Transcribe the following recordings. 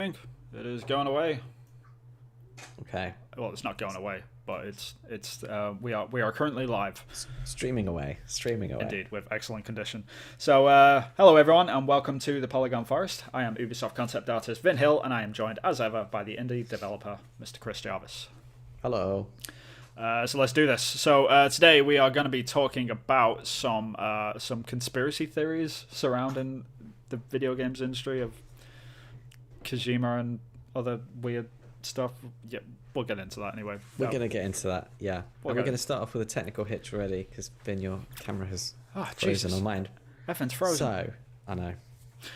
It is going away. Okay. Well, it's not going away, but we are currently live. Streaming away. Indeed, with excellent condition. So, hello everyone, and welcome to the Polygon Forest. I am Ubisoft concept artist Vin Hill, and I am joined as ever by the indie developer Mr. Chris Jarvis. Hello. So let's do this. So today we are going to be talking about some conspiracy theories surrounding the video games industry of Kojima and other weird stuff. Yeah, we'll get into that anyway. We're going to get into that, yeah. We're going to start off with a technical hitch already, because Vin, your camera has frozen Jesus. on mine. Everything's frozen. So, I know.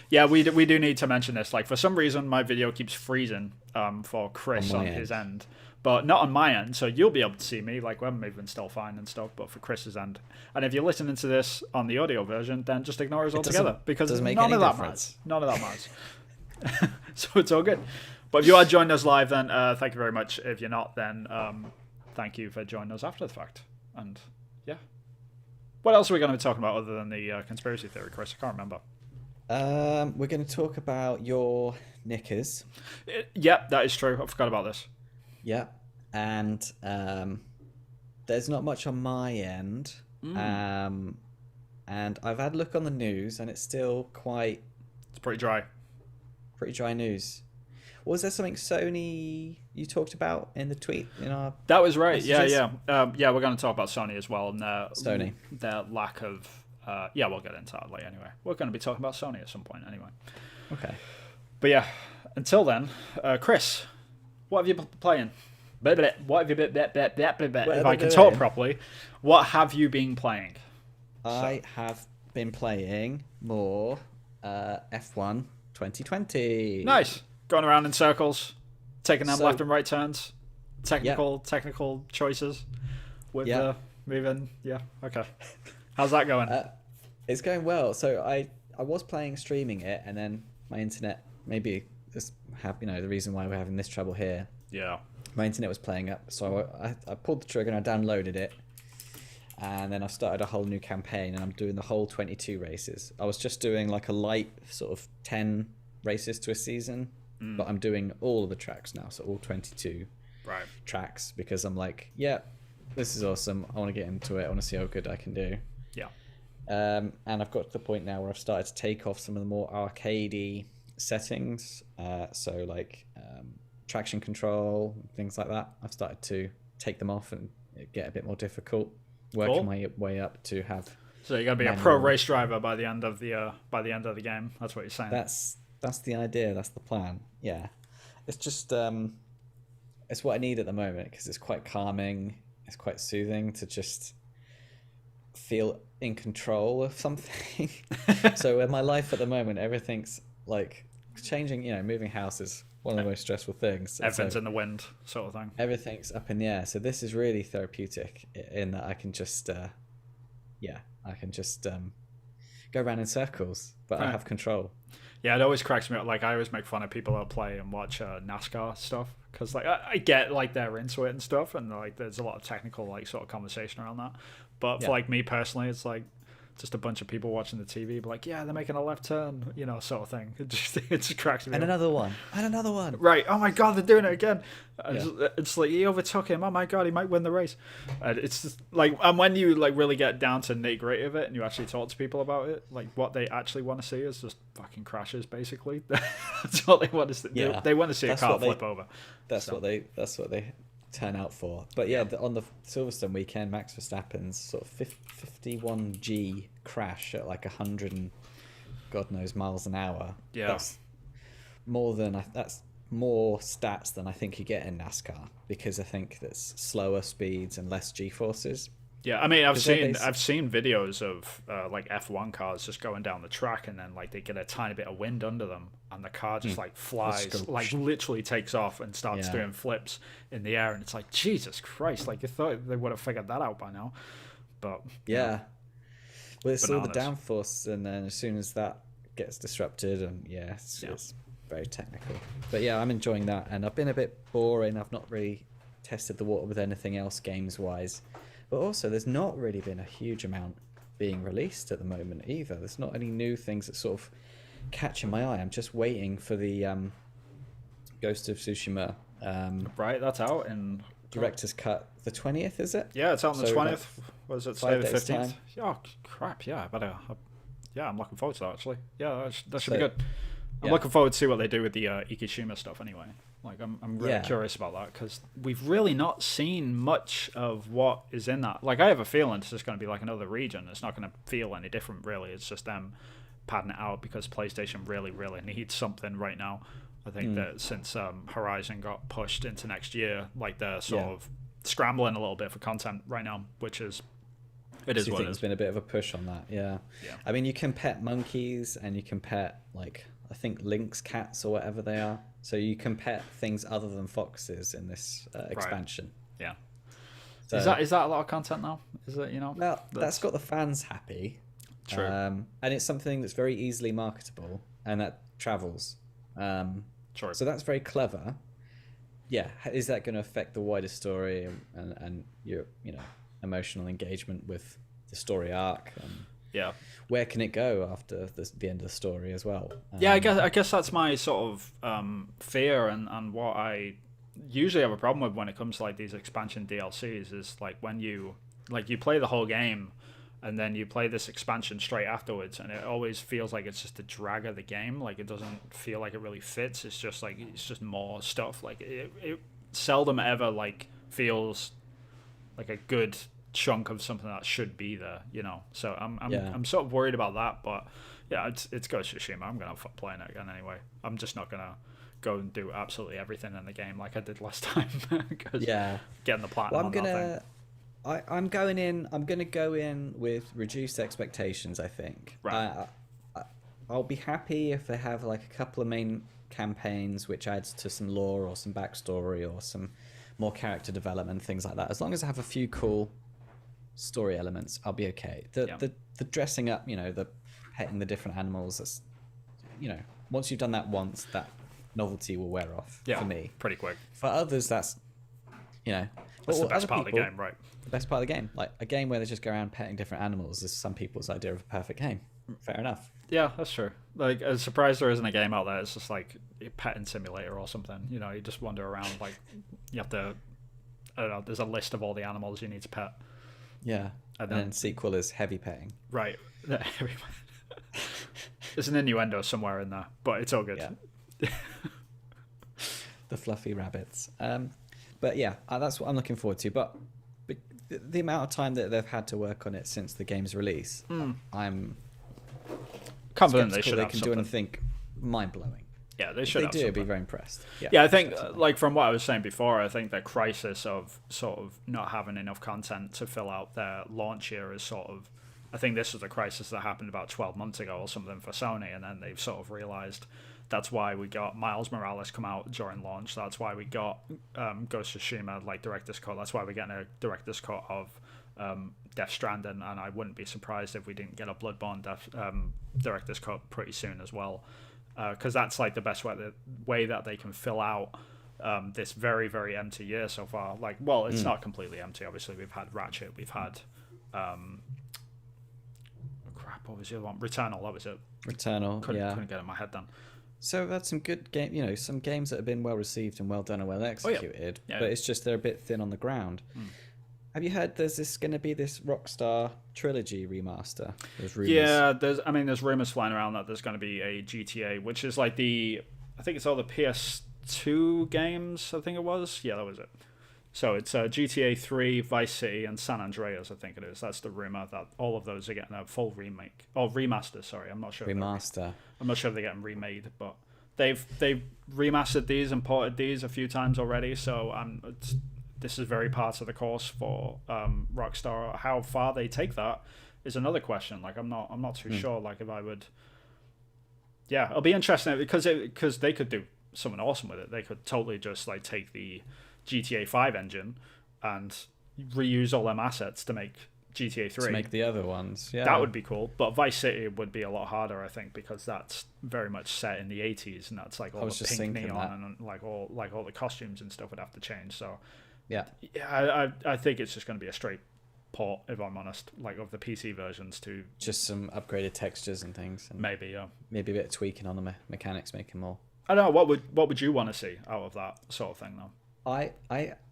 Yeah, we do need to mention this. Like, for some reason, my video keeps freezing for Chris on his end. But not on my end, so you'll be able to see me, like, when moving still fine and stuff, but for Chris's end. And if you're listening to this on the audio version, then just ignore us altogether, because none of that matters. None of that matters. So it's all good. But if you are joining us live, then thank you very much. If you're not, then thank you for joining us after the fact. And, yeah. What else are we going to be talking about other than the conspiracy theory, Chris? I can't remember. We're going to talk about your knickers. Yeah, that is true. I forgot about this. Yeah, and there's not much on my end, and I've had a look on the news, and it's still It's pretty dry. Pretty dry news. Was there something Sony you talked about in the tweet? That was right. messages? Yeah. We're going to talk about Sony as well, and their lack of. We'll get into that later anyway. We're going to be talking about Sony at some point anyway. Okay. But yeah, until then, Chris. What have you been playing? What have you been? If I can talk properly, what have you been playing? I have been playing more F1 2020. Nice. Going around in circles, taking them left and right turns, technical choices with moving. Yeah. Okay. How's that going? It's going well. So I was streaming it, and then my internet maybe. The reason why we're having this trouble here. Yeah. My internet was playing up, so I pulled the trigger and I downloaded it, and then I started a whole new campaign, and I'm doing the whole 22 races. I was just doing like a light sort of 10 races to a season, but I'm doing all of the tracks now, so all 22 tracks, because I'm like, yeah, this is awesome. I want to get into it. I want to see how good I can do. Yeah. And I've got to the point now where I've started to take off some of the more arcadey settings, so like traction control, things like that. I've started to take them off and get a bit more difficult, working my way up to have. So you're gonna be a pro race driver by the end of the game. That's what you're saying. That's the idea. That's the plan. Yeah, it's just it's what I need at the moment, because it's quite calming. It's quite soothing to just feel in control of something. So in my life at the moment, everything's like changing, moving house is one of the most stressful things. Everything's in the wind, sort of thing. Everything's up in the air. So this is really therapeutic in that I can just, go around in circles, but I have control. Yeah, it always cracks me up. Like, I always make fun of people that play and watch NASCAR stuff, because like I get like they're into it and stuff, and like there's a lot of technical like sort of conversation around that. But for like me personally, it's like just a bunch of people watching the TV, but like, yeah, they're making a left turn, sort of thing. It just cracks me up. And another one. Right. Oh my God, they're doing it again. It's like he overtook him. Oh my God, he might win the race. It's just like, and when you like really get down to nitty gritty of it, and you actually talk to people about it, like what they actually want to see is just fucking crashes, basically. That's what they want to see. Yeah. They want to see a car flip over. That's what they turn out for. But on the Silverstone weekend, Max Verstappen's sort of 51G crash at like 100 and God knows miles an hour. Yeah, that's more stats than I think you get in NASCAR, because I think that's slower speeds and less G-forces. Yeah, I mean, I've seen videos of like F1 cars just going down the track, and then like they get a tiny bit of wind under them, and the car just like flies, like literally takes off and starts doing flips in the air, and it's like, Jesus Christ! Like, you thought they would have figured that out by now, but well, it's all the downforce, and then as soon as that gets disrupted, and it's very technical. But yeah, I'm enjoying that, and I've been a bit boring. I've not really tested the water with anything else games wise. But also, there's not really been a huge amount being released at the moment either. There's not any new things that sort of catching my eye. I'm just waiting for the Ghost of Tsushima. Right, that's out in Director's cut the 20th, is it? Yeah, it's out on the 20th. Was it today, the 15th? Time. Oh, crap. Yeah, I better. Yeah, I'm looking forward to that, actually. Yeah, that should be good. I'm Yeah. looking forward to see what they do with the Ikishima stuff anyway. Like, I'm really curious about that because we've really not seen much of what is in that. Like, I have a feeling it's just going to be like another region. It's not going to feel any different, really. It's just them padding it out because PlayStation really, really needs something right now. I think that since Horizon got pushed into next year, like they're sort of scrambling a little bit for content right now, which is it is what it is. There's been a bit of a push on that, yeah. I mean, you can pet monkeys and you can pet like I think lynx cats or whatever they are. So you can pet things other than foxes in this expansion. Yeah. So, is that a lot of content now? Is it Well, that's got the fans happy. True. And it's something that's very easily marketable and that travels. Sure. So that's very clever. Yeah, is that going to affect the wider story and your emotional engagement with the story arc? Yeah. Where can it go after the end of the story as well? Yeah, I guess that's my sort of fear and what I usually have a problem with when it comes to like these expansion DLCs is like when you play the whole game and then you play this expansion straight afterwards and it always feels like it's just a drag of the game. Like it doesn't feel like it really fits. It's just like it's just more stuff. Like it seldom ever like feels like a good chunk of something that should be there, So I'm sort of worried about that, but yeah, it's Ghost of Tsushima. I'm gonna have fun playing it again anyway. I'm just not gonna go and do absolutely everything in the game like I did last time. Getting the platinum. Well, I'm going to go in with reduced expectations. I think. Right. I'll be happy if they have like a couple of main campaigns which adds to some lore or some backstory or some more character development, things like that. As long as I have a few cool story elements, I'll be okay. The dressing up, the petting the different animals, that's, once you've done that once, that novelty will wear off for me. Pretty quick. For others, that's, that's the best part of the game, right? The best part of the game. Like a game where they just go around petting different animals is some people's idea of a perfect game. Fair enough. Yeah, that's true. Like, I'm surprised there isn't a game out there. It's just like a petting simulator or something. You just wander around. Like, you have to. I don't know. There's a list of all the animals you need to pet. Yeah, and then sequel is heavy petting. Right. There's an innuendo somewhere in there, but it's all good. Yeah. The fluffy rabbits. But yeah, that's what I'm looking forward to. But the amount of time that they've had to work on it since the game's release, I'm confident they can do anything mind-blowing. Yeah, they should. If they do, I'd be very impressed. Yeah, I think, like from what I was saying before, I think the crisis of sort of not having enough content to fill out their launch year is sort of. I think this was a crisis that happened about 12 months ago or something for Sony, and then they've sort of realized that's why we got Miles Morales come out during launch. That's why we got Ghost of Tsushima like director's cut. That's why we're getting a director's cut of Death Stranding, and I wouldn't be surprised if we didn't get a Bloodborne director's cut pretty soon as well, because that's like the best way that they can fill out this very, very empty year so far. Like, well, it's not completely empty. Obviously, we've had Ratchet, we've had what was the other one? Returnal, that was it. Returnal, couldn't get it in my head then. So we've had some good some games that have been well received and well done and well executed, but it's just they're a bit thin on the ground. Have you heard there's going to be this Rockstar Trilogy remaster? There's rumors. Yeah, there's rumors flying around that there's going to be a GTA, which is like I think it's all the PS2 games, I think it was. Yeah, that was it. So it's GTA 3, Vice City, and San Andreas, I think it is. That's the rumor that all of those are getting a full remake. Oh, remaster, sorry. I'm not sure. Remaster. I'm not sure if they're getting remade, but they've remastered these and ported these a few times already, so this is very part of the course for Rockstar. How far they take that is another question. Like, I'm not too sure. Like, if I would... Yeah, it'll be interesting because they could do something awesome with it. They could totally just like take the GTA 5 engine and reuse all them assets to make GTA 3. To make the other ones, yeah. That would be cool. But Vice City would be a lot harder, I think, because that's very much set in the 80s, and that's like all the pink neon and like all the costumes and stuff would have to change. So yeah, I think it's just going to be a straight port, if I'm honest, like of the PC versions to just some upgraded textures and things. And maybe maybe a bit of tweaking on the mechanics, make them more I don't know. What would you want to see out of that sort of thing, though?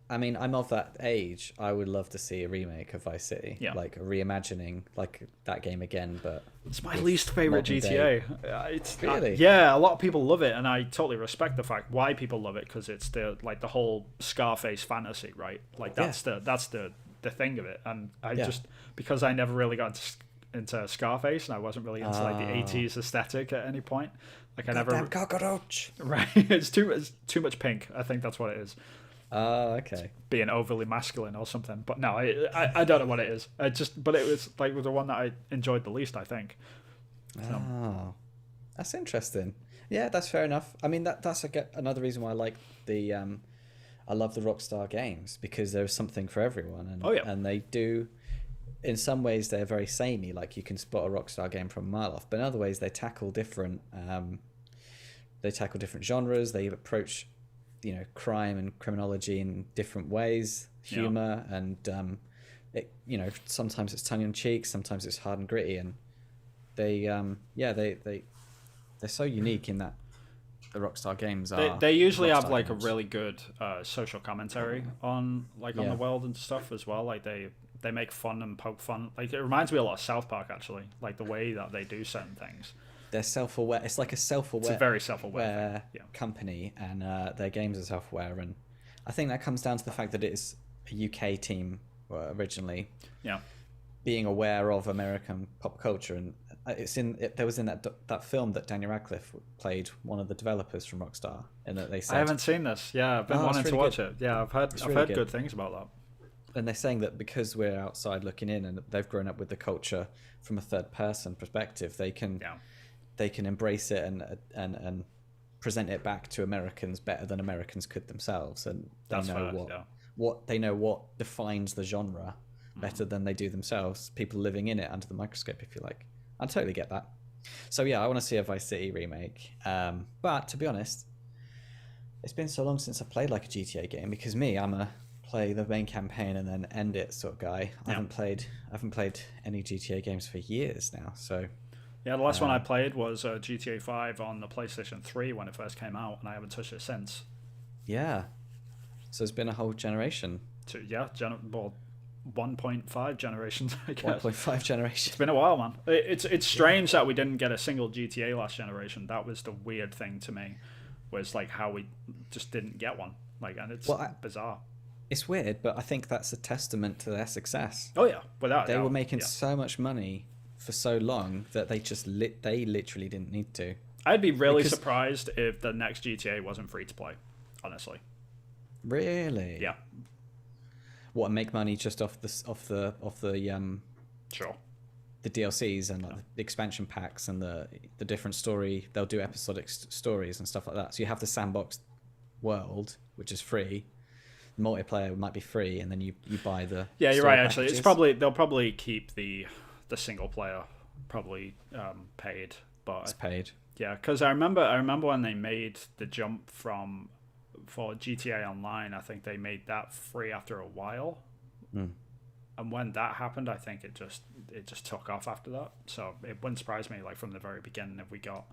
I mean, I'm of that age. I would love to see a remake of Vice City, like a reimagining, like that game again. But it's my least favorite GTA. It's really, yeah. A lot of people love it, and I totally respect the fact why people love it, because it's the whole Scarface fantasy, right? Like that's the thing of it. And I just, because I never really got into Scarface, and I wasn't really into like the 80s aesthetic at any point. Like I never cockroach. Right, it's too much pink. I think that's what it is. Okay. Being overly masculine or something, but no, I don't know what it is. But it was like the one that I enjoyed the least, I think. So. Oh, that's interesting. Yeah, that's fair enough. I mean, that's another reason why I like I love the Rockstar games, because there's something for everyone, and they do. In some ways, they're very samey. Like you can spot a Rockstar game from a mile off, but in other ways, they tackle different. They tackle different genres. They approach, crime and criminology in different ways, humor, and sometimes it's tongue in cheek, sometimes it's hard and gritty, and they're so unique in that the Rockstar games are. They usually have like games. a really good social commentary on on the world and stuff as well. Like they make fun and poke fun. Like it reminds me a lot of South Park, actually. Like the way that they do certain things. They're self-aware. It's like a self-aware. It's a very self-aware company, and their games are self-aware, and I think that comes down to the fact that it's a UK team originally. Yeah. Being aware of American pop culture, and there was in that film that Daniel Radcliffe played one of the developers from Rockstar, and that they said, I haven't seen this. Yeah, I've been wanting to watch it. Yeah, I've heard good things about that. And they're saying that because we're outside looking in, and they've grown up with the culture from a third person perspective, they can embrace it and present it back to Americans better than Americans could themselves, and they know what defines the genre better than they do themselves. People living in it under the microscope, if you like. I totally get that. So yeah, I want to see a Vice City remake. But to be honest, it's been so long since I played like a GTA game, because I'm a play the main campaign and then end it sort of guy. I haven't played any GTA games for years now. So yeah, the last one I played was GTA 5 on the PlayStation 3 when it first came out, and I haven't touched it since. Yeah. So it's been a whole generation. 1.5 generations, I guess. 1.5 generations. It's been a while, man. It's strange that we didn't get a single GTA last generation. That was the weird thing to me, was like how we just didn't get one. Like, and it's bizarre. It's weird, but I think that's a testament to their success. Oh yeah, without they were making so much money for so long that they just they literally didn't need to. I'd be really surprised if the next GTA wasn't free to play, honestly. Really? Yeah. What, make money just off the sure, the DLCs and like the expansion packs and the different story. They'll do episodic stories and stuff like that. So you have the sandbox world, which is free. The multiplayer might be free, and then you buy the you're right. Actually, packages. they'll probably keep the single player probably paid, but it's paid. Yeah, because I remember when they made the jump for GTA Online. I think they made that free after a while, and when that happened, I think it just took off after that. So it wouldn't surprise me, like from the very beginning, if we got,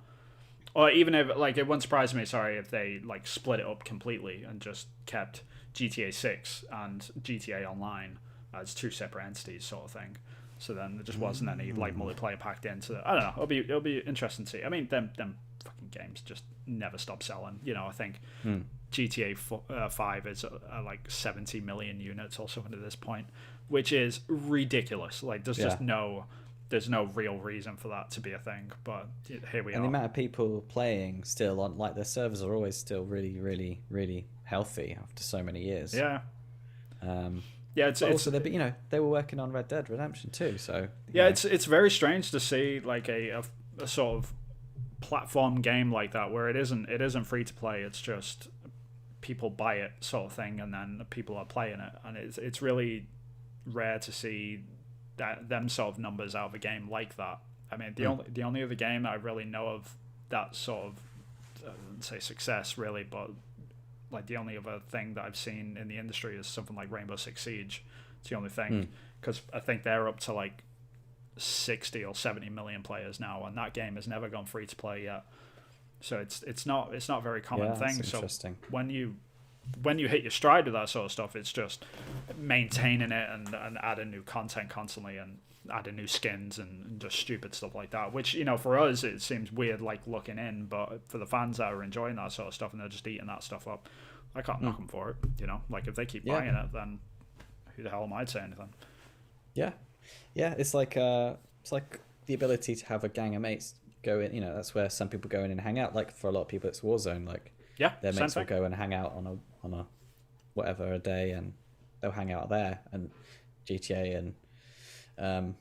or even if like it wouldn't surprise me. Sorry, if they like split it up completely and just kept GTA 6 and GTA Online as two separate entities, sort of thing. So then there just wasn't any like multiplayer packed into it. I don't know. It'll be interesting to see. I mean, them fucking games just never stop selling. I think GTA 5 is like 70 million units or something at this point, which is ridiculous. Like there's just no real reason for that to be a thing. But here we are. And the amount of people playing still on, like, their servers are always still really, really, really healthy after so many years. Yeah. It's also they were working on Red Dead Redemption too, so it's very strange to see like a sort of platform game like that where it isn't free to play. It's just people buy it sort of thing, and then people are playing it, and it's really rare to see them sort of numbers out of a game like that. I mean, the only other game I really know of that sort of say success really, but like the only other thing that I've seen in the industry is something like Rainbow Six Siege. It's the only thing, because I think they're up to like 60 or 70 million players now, and that game has never gone free to play yet. So it's not a very common thing. That's so interesting. when you hit your stride with that sort of stuff, it's just maintaining it and adding new content constantly and adding new skins and just stupid stuff like that, which, you know, for us it seems weird like looking in, but for the fans that are enjoying that sort of stuff and they're just eating that stuff up, I can't knock them for it, you know. Like if they keep buying it, then who the hell am I to say anything? Yeah, it's like the ability to have a gang of mates go in, you know. That's where some people go in and hang out. Like for a lot of people it's Warzone, like their mates will go and hang out on a whatever a day, and they'll hang out there. And GTA and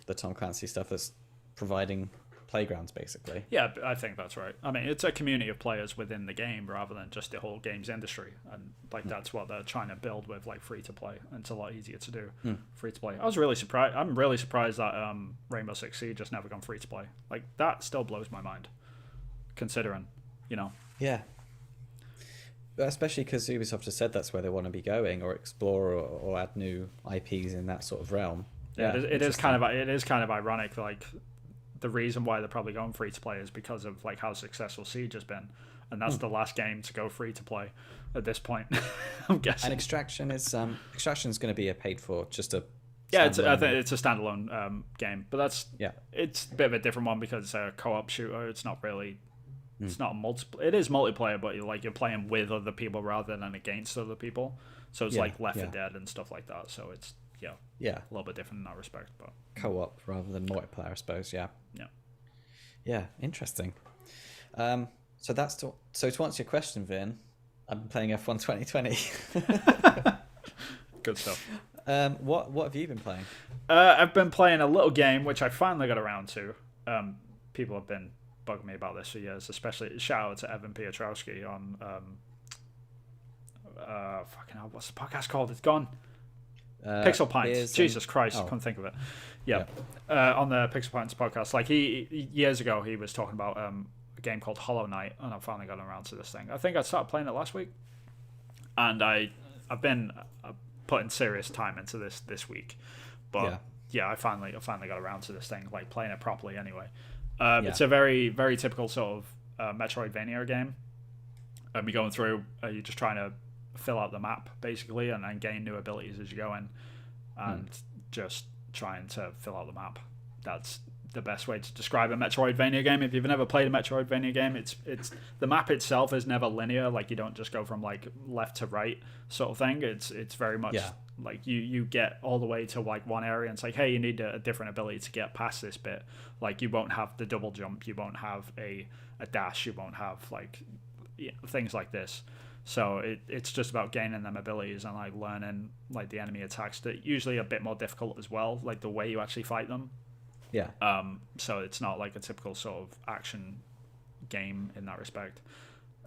the Tom Clancy stuff is providing playgrounds, basically. Yeah, I think that's right. I mean, it's a community of players within the game rather than just the whole games industry, and like that's what they're trying to build with like free to play, and it's a lot easier to do free to play. I'm really surprised that Rainbow Six Siege just never gone free to play. Like that still blows my mind, considering, you know. Yeah. Especially because Ubisoft has said that's where they want to be going, or explore or add new IPs in that sort of realm. Yeah, it is kind of ironic. Like the reason why they're probably going free to play is because of like how successful Siege has been, and that's the last game to go free to play at this point. I'm guessing. And Extraction is going to be a paid for, just a I think it's a standalone game, but it's a bit of a different one because it's a co-op shooter. It's not really. It's not it is multiplayer, but you're playing with other people rather than against other people. So it's like Left 4 Dead and stuff like that. So it's a little bit different in that respect, but co-op rather than multiplayer, I suppose. Yeah, interesting. So to answer your question, Vin, I've been playing F1 2020. Good stuff. What have you been playing? I've been playing a little game which I finally got around to. People have been bugging me about this for years, especially shout out to Evan Piotrowski on fucking hell, what's the podcast called? It's gone. Pixel Pints. Jesus Christ, I couldn't think of it. On the Pixel Pints podcast, like he years ago he was talking about a game called Hollow Knight, and I've finally gotten around to this thing. I think I started playing it last week, and I've been putting serious time into this week, but I finally got around to this thing, like playing it properly anyway. It's a very, very typical sort of Metroidvania game. You're going through, you're just trying to fill out the map, basically, and then gain new abilities as you go in, and just trying to fill out the map. That's the best way to describe a Metroidvania game. If you've never played a Metroidvania game, it's the map itself is never linear. Like you don't just go from like left to right sort of thing. It's very much like you get all the way to like one area and it's like, hey, you need a different ability to get past this bit. Like you won't have the double jump, you won't have a dash, you won't have like things like this. So it's just about gaining them abilities and like learning like the enemy attacks that usually a bit more difficult as well, like the way you actually fight them. So it's not like a typical sort of action game in that respect.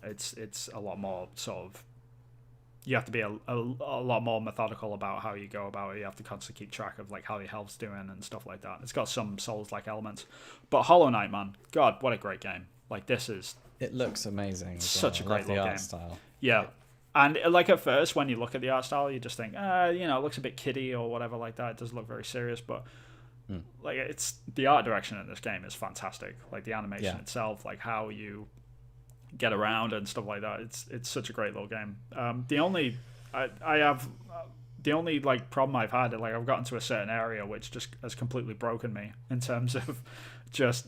It's a lot more sort of, you have to be a lot more methodical about how you go about it. You have to constantly keep track of like how your health's doing and stuff like that. It's got some Souls-like elements, but Hollow Knight, man, God, what a great game! Like it looks amazing. Such a great little game. Style. Yeah. And like at first, when you look at the art style, you just think, it looks a bit kiddie or whatever like that. It doesn't look very serious, but like it's the art direction in this game is fantastic. Like the animation itself, like how you get around and stuff like that. It's such a great little game. The only like problem I've had, like I've gotten to a certain area which just has completely broken me in terms of just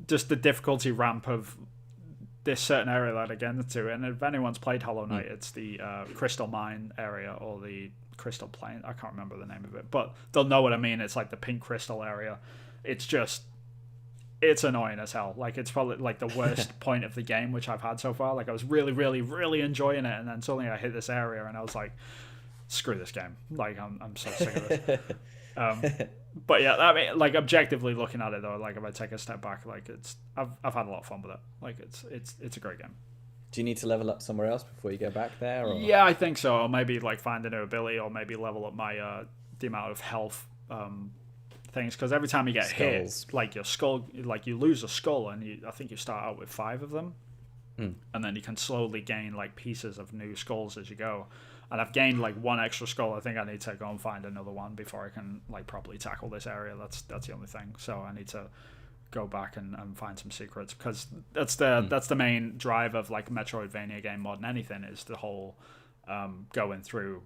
the difficulty ramp of this certain area that I get into. And if anyone's played Hollow Knight, it's the Crystal Mine area or the Crystal Plain. I can't remember the name of it, but they'll know what I mean. It's like the pink crystal area. It's annoying as hell. Like it's probably like the worst point of the game which I've had so far. Like I was really, really, really enjoying it, and then suddenly I hit this area and I was like, screw this game. Like I'm so sick of this. But yeah, I mean, like objectively looking at it though, like if I take a step back, like I've had a lot of fun with it. Like it's a great game. Do you need to level up somewhere else before you go back there? Or? Yeah, I think so. Or maybe like find a new ability, or maybe level up my the amount of health things. Because every time you get hit, like your skull, like you lose a skull, and I think you start out with 5 of them, and then you can slowly gain like pieces of new skulls as you go. And I've gained like 1 extra skull. I think I need to go and find another one before I can like properly tackle this area. That's the only thing. So I need to go back and find some secrets, because that's the main drive of like a Metroidvania game more than anything, is the whole going through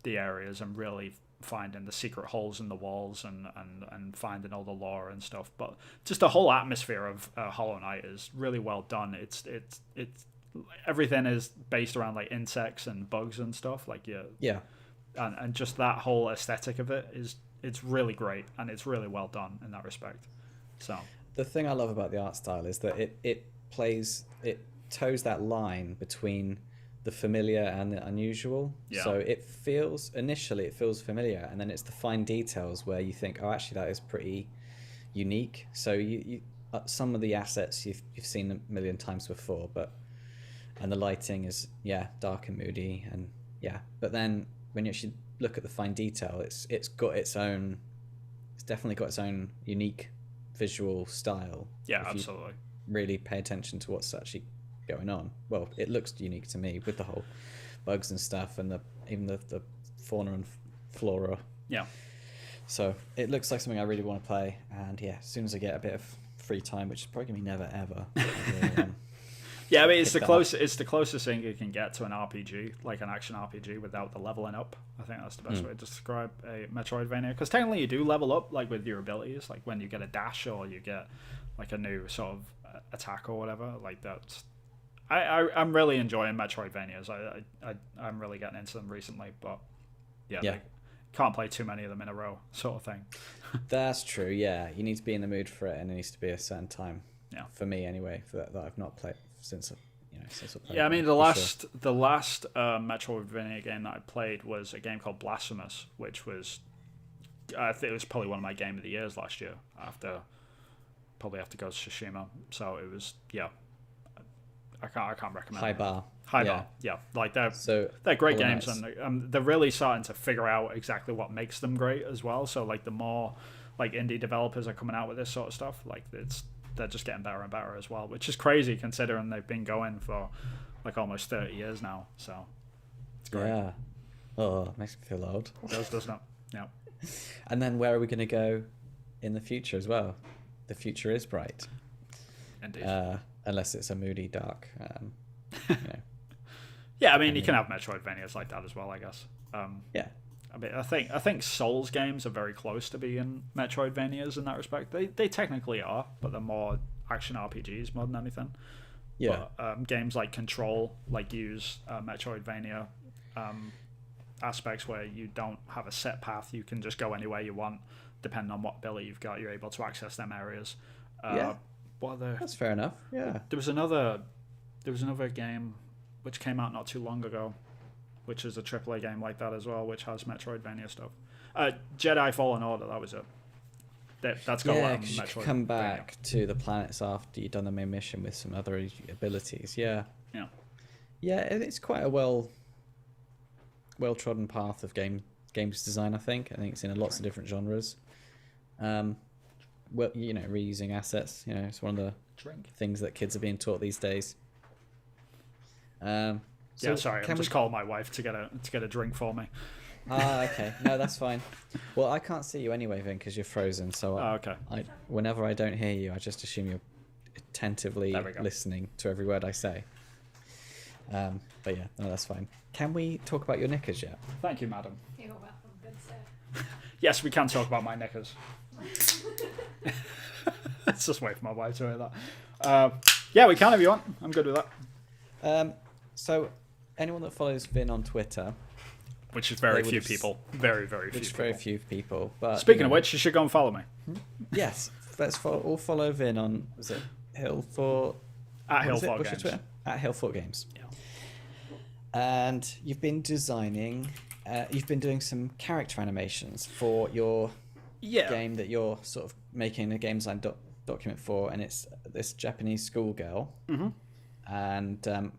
the areas and really finding the secret holes in the walls and finding all the lore and stuff. But just the whole atmosphere of Hollow Knight is really well done. It's everything is based around like insects and bugs and stuff, like and just that whole aesthetic of it it's really great, and it's really well done in that respect. So the thing I love about the art style is that it toes that line between the familiar and the unusual. So it feels familiar, and then it's the fine details where you think, oh, actually that is pretty unique. So you some of the assets you've seen a million times before, and the lighting is dark and moody, and but then when you actually look at the fine detail, it's definitely got its own unique visual style. Absolutely. Really pay attention to what's actually going on. Well, it looks unique to me with the whole bugs and stuff, and even the fauna and flora. So it looks like something I really want to play, and as soon as I get a bit of free time, which is probably gonna be never ever. I mean, it's the closest thing you can get to an RPG, like an action RPG, without the leveling up. I think that's the best way to describe a Metroidvania, because technically you do level up, like with your abilities, like when you get a dash or you get like a new sort of attack or whatever. Like that's, I'm really enjoying Metroidvanias. I'm really getting into them recently, but can't play too many of them in a row, sort of thing. That's true. Yeah, you need to be in the mood for it, and it needs to be a certain time. For me anyway, that I've not played since I played. I mean, the last Metroidvania game that I played was a game called Blasphemous, which was, I think it was probably one of my game of the years last year, after Ghost of Tsushima. So it was I can't recommend High bar. Like they're great games, and they're really starting to figure out exactly what makes them great as well. So like the more like indie developers are coming out with this sort of stuff, like they're just getting better and better as well, which is crazy considering they've been going for like almost 30 years now. So it's great. Yeah. Oh, it makes me feel old. It does, doesn't it? Yeah. And then where are we going to go in the future as well? The future is bright. Indeed. Unless it's a moody, dark. I mean, you can have Metroidvanias like that as well, I guess. I mean, I think Souls games are very close to being Metroidvanias in that respect. They technically are, but they're more action RPGs more than anything. But, games like Control use Metroidvania aspects where you don't have a set path. You can just go anywhere you want, depending on what ability you've got. You're able to access them areas. That's fair enough. Yeah. There was another game which came out not too long ago, which is a AAA game like that as well, which has Metroidvania stuff. Jedi Fallen Order, that was it. That's got a lot of Metroidvania. You can come back to the planets after you've done the main mission with some other abilities. Yeah, it's quite a well-trodden path of games design, I think. I think it's in lots of different genres. Reusing assets, it's one of the things that kids are being taught these days. Sorry, I'm just calling my wife to get a drink for me. Okay. No, that's fine. Well, I can't see you anyway, Vin, because you're frozen. So okay. Whenever I don't hear you, I just assume you're attentively listening to every word I say. But that's fine. Can we talk about your knickers yet? Thank you, madam. You're welcome, good sir. Yes, we can talk about my knickers. Let's just wait for my wife to hear that. We can if you want. I'm good with that. So, anyone that follows Vin on Twitter, which is very few people, very few people. But speaking of which, you should go and follow me. Yes, let's follow Vin on. Was it Hill for at Hill for Games? At Hill for Games. Yeah. And you've been designing. You've been doing some character animations for your game that you're sort of making a game design document for, and it's this Japanese schoolgirl. Mm-hmm. And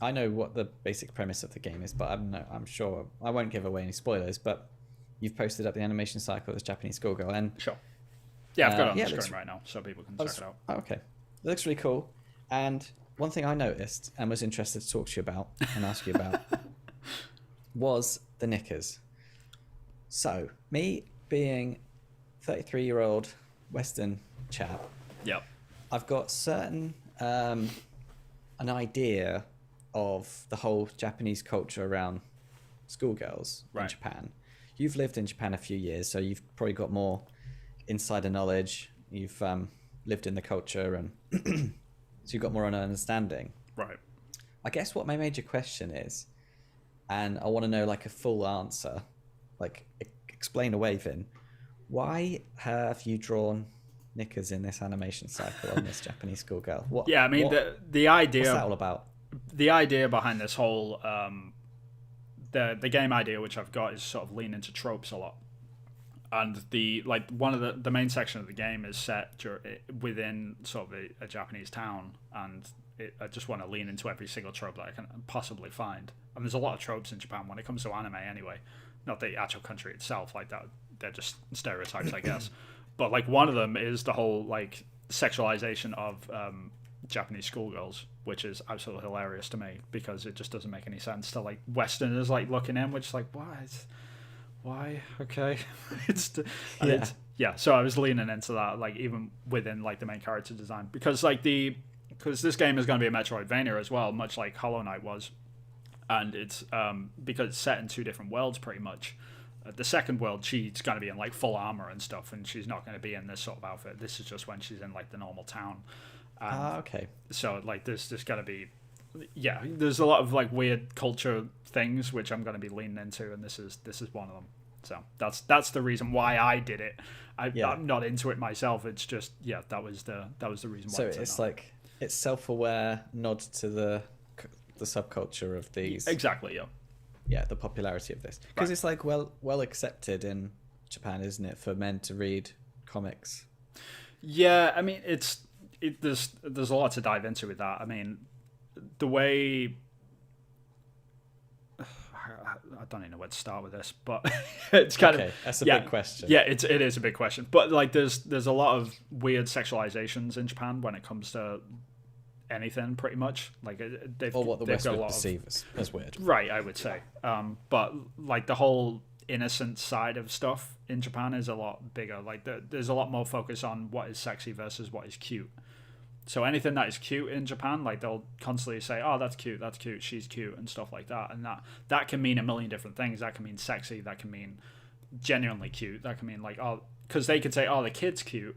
I know what the basic premise of the game is, but I'm sure I won't give away any spoilers. But you've posted up the animation cycle of this Japanese schoolgirl, and sure, I've got it on the screen right now, so people can check it out. Okay, it looks really cool. And one thing I noticed and was interested to talk to you about and ask you about was the knickers. So me being 33-year-old Western chap, Yep. I've got certain an idea of the whole Japanese culture around schoolgirls in Right. Japan. You've lived in Japan a few years, so you've probably got more insider knowledge. You've lived in the culture, and so you've got more of an understanding. Right. I guess what my major question is, and I want to know like a full answer, like explain away, Vin. Why have you drawn knickers in this animation cycle on this Japanese schoolgirl? What? Yeah, I mean the idea. What's that all about? The idea behind this whole the game idea, which I've got, is sort of lean into tropes a lot. And one of the main section of the game is set within sort of a Japanese town, and I just want to lean into every single trope that I can possibly find. And there's a lot of tropes in Japan when it comes to anime, anyway. Not the actual country itself, like that. They're just stereotypes, I guess. But like one of them is the whole like sexualization of Japanese schoolgirls, which is absolutely hilarious to me because it just doesn't make any sense to like Westerners like looking in, which is like why? Okay, So I was leaning into that, like even within like the main character design, because this game is going to be a Metroidvania as well, much like Hollow Knight was, and it's because it's set in two different worlds pretty much. The second world, she's going to be in like full armor and stuff, and she's not going to be in this sort of outfit. This is just when she's in like the normal town. Okay. So like there's going to be, there's a lot of like weird culture things which I'm going to be leaning into, and this is one of them. So that's the reason why I did it. I'm not into it myself. It's just that was the reason why. So it's like it's self-aware nod to the subculture of these. Exactly. Yeah. Yeah, the popularity of this, because it's like well accepted in Japan, isn't it, for men to read comics? Yeah, I mean there's a lot to dive into with that. I mean, the way I don't even know where to start with this, but it's kind of that's a big question. Yeah, it is a big question, but like there's a lot of weird sexualizations in Japan when it comes to anything, pretty much. Like or what the West would perceive as weird, right? I would say, but like the whole innocent side of stuff in Japan is a lot bigger. Like there's a lot more focus on what is sexy versus what is cute. So anything that is cute in Japan, like they'll constantly say, "Oh, that's cute, she's cute," and stuff like that. And that can mean a million different things. That can mean sexy. That can mean genuinely cute. That can mean like, oh, because they could say, "Oh, the kid's cute,"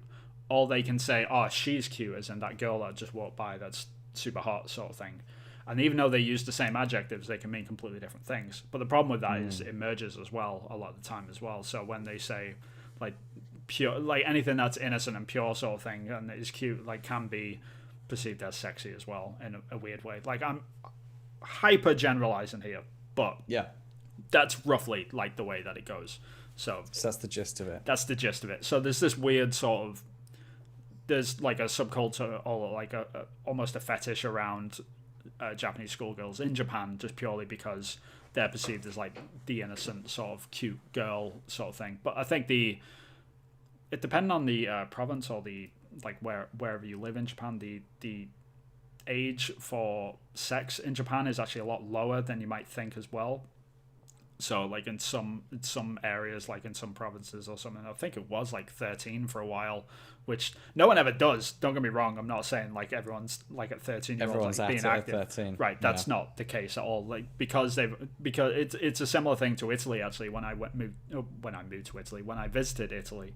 or they can say, "Oh, she's cute," as in that girl that just walked by that's super hot, sort of thing. And even though they use the same adjectives, they can mean completely different things. But the problem with that is it merges as well a lot of the time as well. So when they say like pure, like anything that's innocent and pure sort of thing and is cute, like can be perceived as sexy as well in a weird way. Like I'm hyper generalizing here, but that's roughly like the way that it goes. So that's the gist of it. That's the gist of it. So there's this weird sort of, there's like a subculture or like almost a fetish around Japanese schoolgirls in Japan, just purely because they're perceived as like the innocent sort of cute girl sort of thing. But I think it depending on the province or the like wherever you live in Japan, the age for sex in Japan is actually a lot lower than you might think as well. So like in some areas, like in some provinces or something, I think it was like 13 for a while, which no one ever does. Don't get me wrong. I'm not saying like everyone's like at 13-year-olds like being active. 13. Right. That's not the case at all. Like because it's a similar thing to Italy actually. When I visited Italy,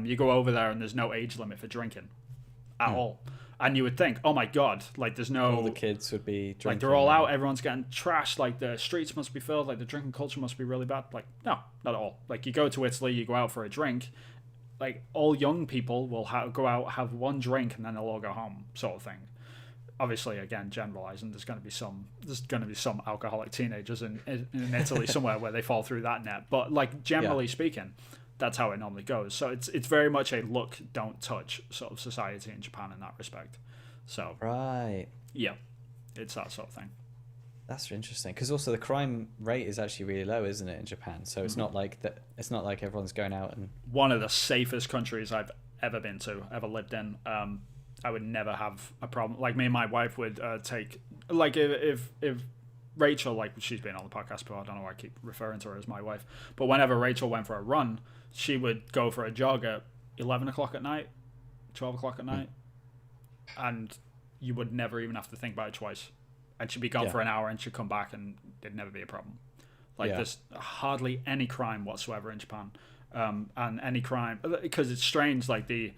you go over there and there's no age limit for drinking at all. And you would think, oh my God, like there's no... All the kids would be drinking. Like they're all out, everyone's getting trashed, like the streets must be filled, like the drinking culture must be really bad. Like, no, not at all. Like you go to Italy, you go out for a drink, like all young people will go out, have one drink, and then they'll all go home, sort of thing. Obviously, again, generalizing, there's going to be some alcoholic teenagers in Italy somewhere where they fall through that net. But like generally speaking, that's how it normally goes. So it's very much a look, don't touch sort of society in Japan in that respect. So yeah, it's that sort of thing. That's interesting because also the crime rate is actually really low, isn't it, in Japan? So it's not like that. It's not like everyone's going out and one of the safest countries I've ever lived in. I would never have a problem. Like me and my wife would take like if Rachel, like she's been on the podcast before, I don't know why I keep referring to her as my wife, but whenever Rachel went for a run, she would go for a jog at 11 o'clock at night, 12 o'clock at night, and you would never even have to think about it twice. And she'd be gone for an hour, and she'd come back, and it'd never be a problem. Like there's hardly any crime whatsoever in Japan, and any crime, because it's strange. Like the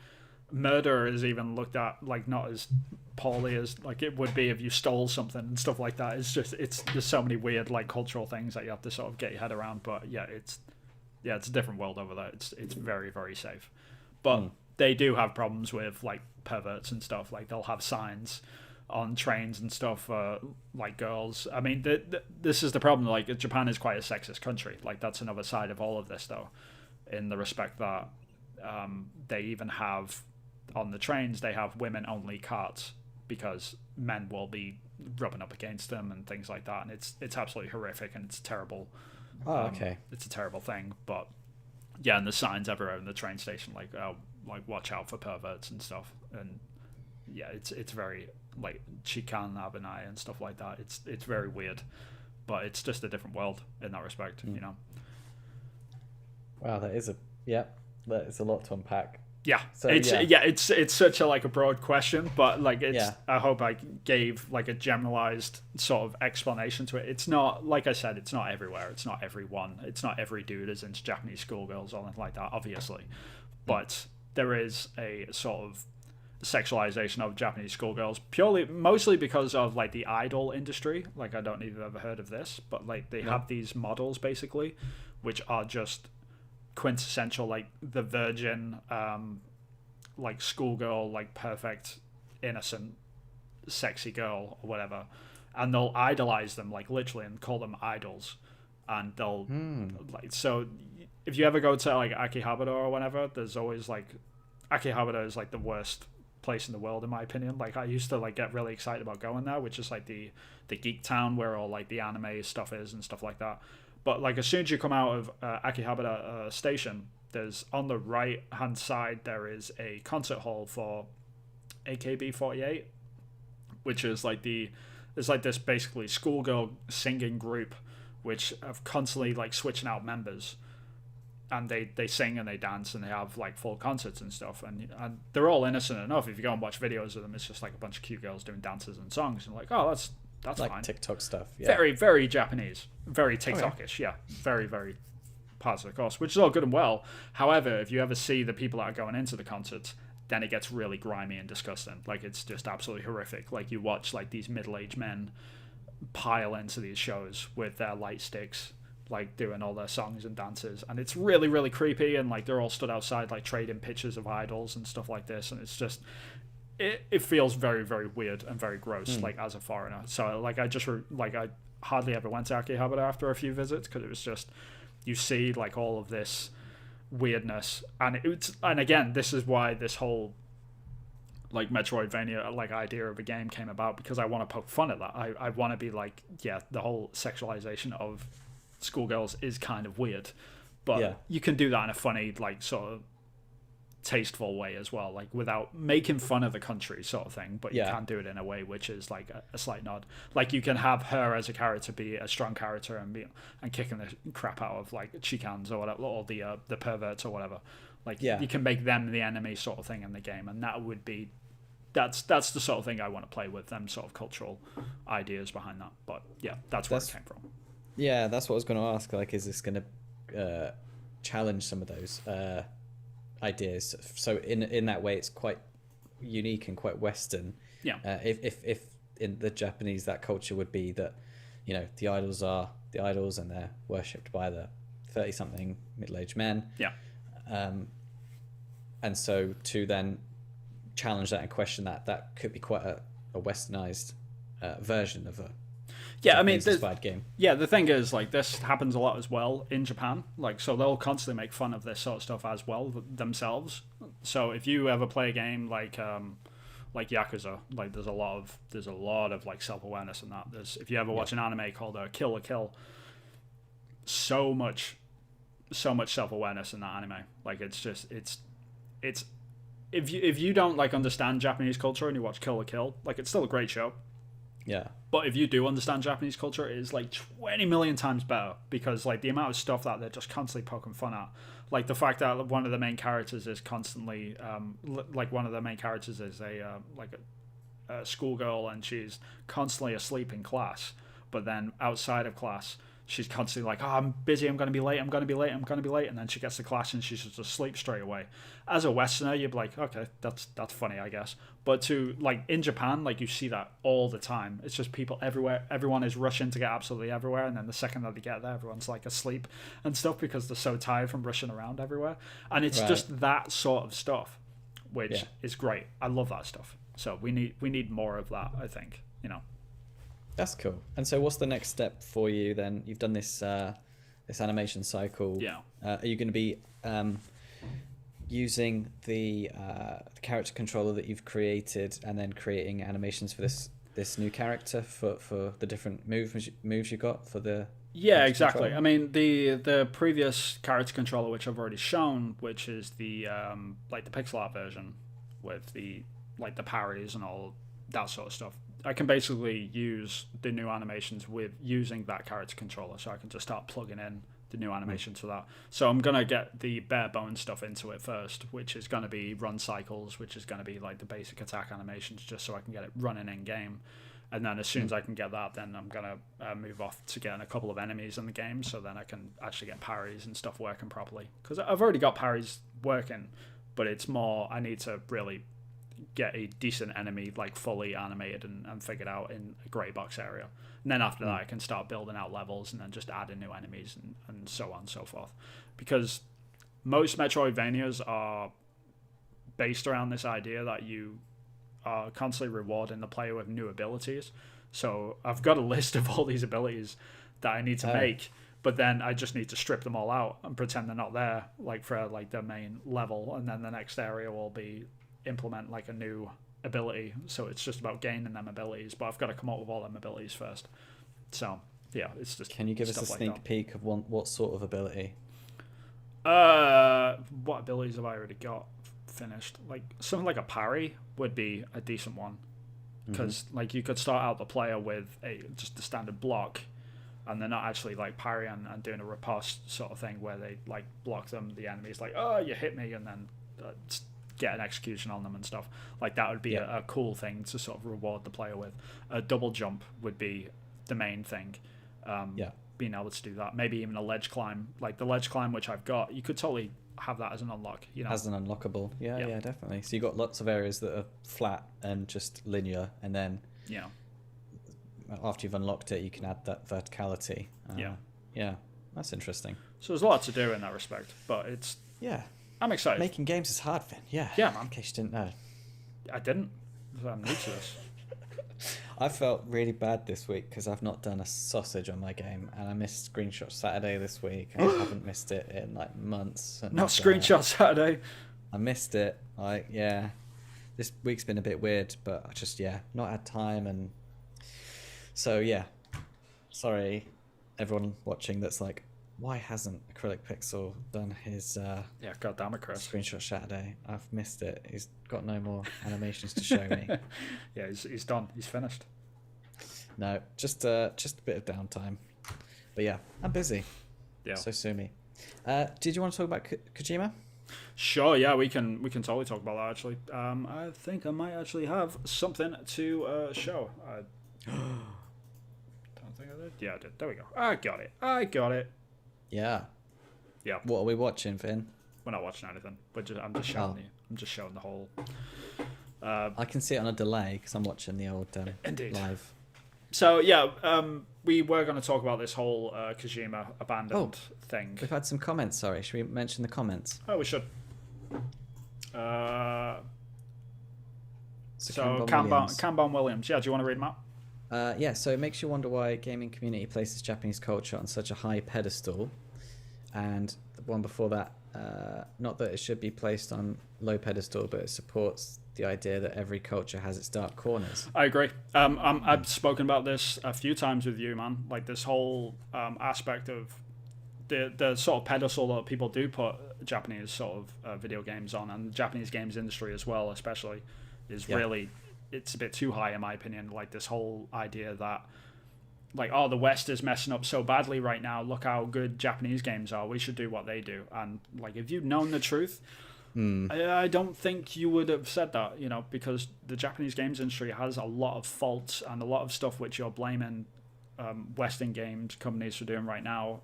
murder is even looked at like not as poorly as like it would be if you stole something and stuff like that. There's so many weird like cultural things that you have to sort of get your head around. But it's a different world over there. It's very, very safe, but they do have problems with like perverts and stuff. Like they'll have signs on trains and stuff, like girls. I mean, this is the problem. Like Japan is quite a sexist country. Like that's another side of all of this, though, in the respect that they even have on the trains they have women-only carts because men will be rubbing up against them and things like that, and it's absolutely horrific and it's terrible. Okay. It's a terrible thing, but yeah, and the signs everywhere in the train station, like watch out for perverts and stuff, and yeah, it's very like chikan abinai and stuff like that. It's very weird, but it's just a different world in that respect, you know. Wow, that is a lot to unpack. Yeah, so, it's such a like a broad question, but like I hope I gave like a generalized sort of explanation to it. It's not, like I said, it's not everywhere. It's not everyone. It's not every dude is into Japanese schoolgirls or anything like that, obviously. But there is a sort of sexualization of Japanese schoolgirls mostly because of like the idol industry. Like I don't know if you've ever heard of this, but like they have these models basically, which are just quintessential like the virgin like schoolgirl, like perfect innocent sexy girl or whatever, and they'll idolize them like literally and call them idols, and they'll like, so if you ever go to like Akihabara or whatever, there's always like Akihabara is like the worst place in the world in my opinion. Like I used to like get really excited about going there, which is like the geek town where all like the anime stuff is and stuff like that. But like as soon as you come out of Akihabara station, there's on the right hand side there is a concert hall for AKB48, which is like it's like this basically schoolgirl singing group, which have constantly like switching out members, and they sing and they dance and they have like full concerts and stuff, and they're all innocent enough. If you go and watch videos of them, it's just like a bunch of cute girls doing dances and songs, and like, oh, that's like fine. TikTok stuff. Yeah. Very, very Japanese. Very TikTokish, yeah. Very, very parts of the course, which is all good and well. However, if you ever see the people that are going into the concerts, then it gets really grimy and disgusting. Like, it's just absolutely horrific. Like, you watch, like, these middle-aged men pile into these shows with their light sticks, like, doing all their songs and dances. And it's really, really creepy. And, like, they're all stood outside, like, trading pictures of idols and stuff like this. And it's just... It feels very, very weird and very gross, like, as a foreigner. So, like, I hardly ever went to Akihabara after a few visits, because it was just, you see, like, all of this weirdness. And again, this is why this whole, like, Metroidvania, like, idea of a game came about, because I want to poke fun at that. I want to be like, yeah, the whole sexualization of schoolgirls is kind of weird. But you can do that in a funny, like, sort of tasteful way as well, like without making fun of the country sort of thing, but you can do it in a way which is like a slight nod. Like you can have her as a character be a strong character and kicking the crap out of like chicans or whatever, or the perverts or whatever. Like you can make them the enemy sort of thing in the game, and that would be that's the sort of thing I want to play with, them sort of cultural ideas behind that. But yeah, that's where it came from. Yeah, that's what I was going to ask. Like, is this going to challenge some of those ideas? So in that way, it's quite unique and quite Western. Yeah. If in the Japanese, that culture would be that, you know, the idols are the idols and they're worshipped by the 30-something middle-aged men. Yeah. And so to then challenge that and question that could be quite a westernized version of a inspired game. Yeah, the thing is, like, this happens a lot as well in Japan. Like, so they'll constantly make fun of this sort of stuff as well themselves. So if you ever play a game like Yakuza, like there's a lot of like self-awareness in that. There's, if you ever watch an anime called Kill la Kill, so much self-awareness in that anime. Like, it's just it's if you don't like understand Japanese culture and you watch Kill la Kill, like, it's still a great show. Yeah. But if you do understand Japanese culture, it is like 20 million times better, because like the amount of stuff that they're just constantly poking fun at, like the fact that one of the main characters is constantly like one of the main characters is a schoolgirl, and she's constantly asleep in class, but then outside of class she's constantly like, oh, I'm busy, I'm going to be late, I'm going to be late, I'm going to be late, and then she gets to class and she's just asleep straight away. As a Westerner, you'd be like, okay, that's funny, I guess. But to like in Japan, like you see that all the time. It's just people everywhere, everyone is rushing to get absolutely everywhere, and then the second that they get there, everyone's like asleep and stuff because they're so tired from rushing around everywhere. And it's just that sort of stuff, which is great. I love that stuff. So we need more of that, I think, you know. That's cool. And so what's the next step for you then? You've done this this animation cycle. Yeah. Are you going to be using the character controller that you've created and then creating animations for this new character for the different moves you got for the exactly controller? I mean the previous character controller, which I've already shown, which is the like the pixel art version with the like the parries and all that sort of stuff, I can basically use the new animations with using that character controller, so I can just start plugging in the new animations for that. So I'm going to get the bare bones stuff into it first, which is going to be run cycles, which is going to be like the basic attack animations, just so I can get it running in game. And then as soon as I can get that, then I'm going to move off to getting a couple of enemies in the game, so then I can actually get parries and stuff working properly. Because I've already got parries working, but it's more, I need to really get a decent enemy like fully animated and figured out in a grey box area, and then after that I can start building out levels and then just adding new enemies and so on and so forth, because most Metroidvanias are based around this idea that you are constantly rewarding the player with new abilities. So I've got a list of all these abilities that I need to make, but then I just need to strip them all out and pretend they're not there, like for like the main level, and then the next area will be implement like a new ability. So it's just about gaining them abilities, but I've got to come up with all them abilities first. So yeah, it's just. Can you give us a sneak peek of what sort of ability? What abilities have I already got finished? Like something like a parry would be a decent one, because like you could start out the player with just the standard block, and they're not actually like parrying and doing a riposte sort of thing where they like block them. The enemy's like, oh, you hit me, and then get an execution on them and stuff. Like that would be a cool thing to sort of reward the player with. A double jump would be the main thing. Being able to do that. Maybe even a ledge climb. Like the ledge climb, which I've got, you could totally have that as an unlock, you know. As an unlockable. Yeah, definitely. So you got lots of areas that are flat and just linear, and then after you've unlocked it, you can add that verticality. Yeah, that's interesting. So there's a lot to do in that respect, but it's I'm excited. Making games is hard, Vin. Yeah, man. In case you didn't know. I didn't. I'm new to this. I felt really bad this week because I've not done a sausage on my game, and I missed Screenshot Saturday this week. I haven't missed it in like months. And, not Screenshot Saturday. I missed it. This week's been a bit weird, but I just not had time, and so sorry, everyone watching. That's like, why hasn't Acrylic Pixel done his God damn it, Chris. Screenshot Saturday? I've missed it. He's got no more animations to show me. Yeah, he's done. He's finished. No, just a bit of downtime. But yeah, I'm busy. Yeah. So sue me. Did you want to talk about Kojima? Sure, yeah, we can totally talk about that actually. I think I might actually have something to show. I don't think I did. Yeah, I did. There we go. I got it. Yeah. Yeah. What are we watching, Vin? We're not watching anything. I'm just showing you. I'm just showing the whole. I can see it on a delay because I'm watching the old Indeed. live. So yeah, we were going to talk about this whole Kojima Abandoned thing. We've had some comments. Sorry, should we mention the comments? Oh, we should. So Kanban Williams. Yeah, do you want to read them out? So it makes you wonder why gaming community places Japanese culture on such a high pedestal, and the one before that, not that it should be placed on low pedestal, but it supports the idea that every culture has its dark corners. I agree. I've spoken about this a few times with you, man. Like this whole aspect of the sort of pedestal that people do put Japanese sort of video games on, and the Japanese games industry as well, especially, is really it's a bit too high in my opinion. Like this whole idea that like, oh, the West is messing up so badly right now. Look how good Japanese games are. We should do what they do. And like, if you'd known the truth, I don't think you would have said that, you know, because the Japanese games industry has a lot of faults and a lot of stuff which you're blaming Western games companies for doing right now.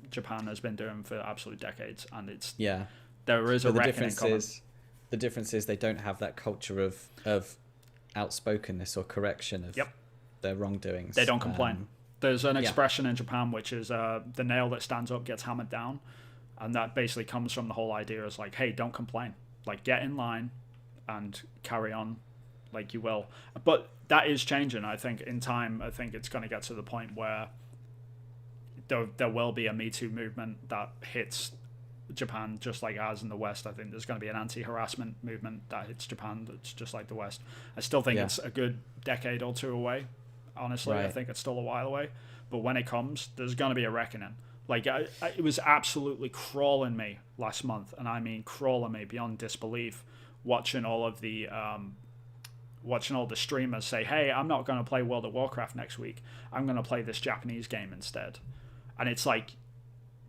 Japan has been doing for absolute decades, and it's there is a reckoning coming. The difference is they don't have that culture of outspokenness or correction of their wrongdoings. They don't complain. There's an expression in Japan which is the nail that stands up gets hammered down. And that basically comes from the whole idea is like, hey, don't complain. Like, get in line and carry on like you will. But that is changing, I think, in time. I think it's going to get to the point where there will be a Me Too movement that hits Japan just like ours in the West. I think there's going to be an anti-harassment movement that hits Japan that's just like the West. I still think it's a good decade or two away. Honestly, I think it's still a while away. But when it comes, there's going to be a reckoning. Like, it was absolutely crawling me last month, and I mean crawling me beyond disbelief, watching all the streamers say, hey, I'm not going to play World of Warcraft next week. I'm going to play this Japanese game instead. And it's like,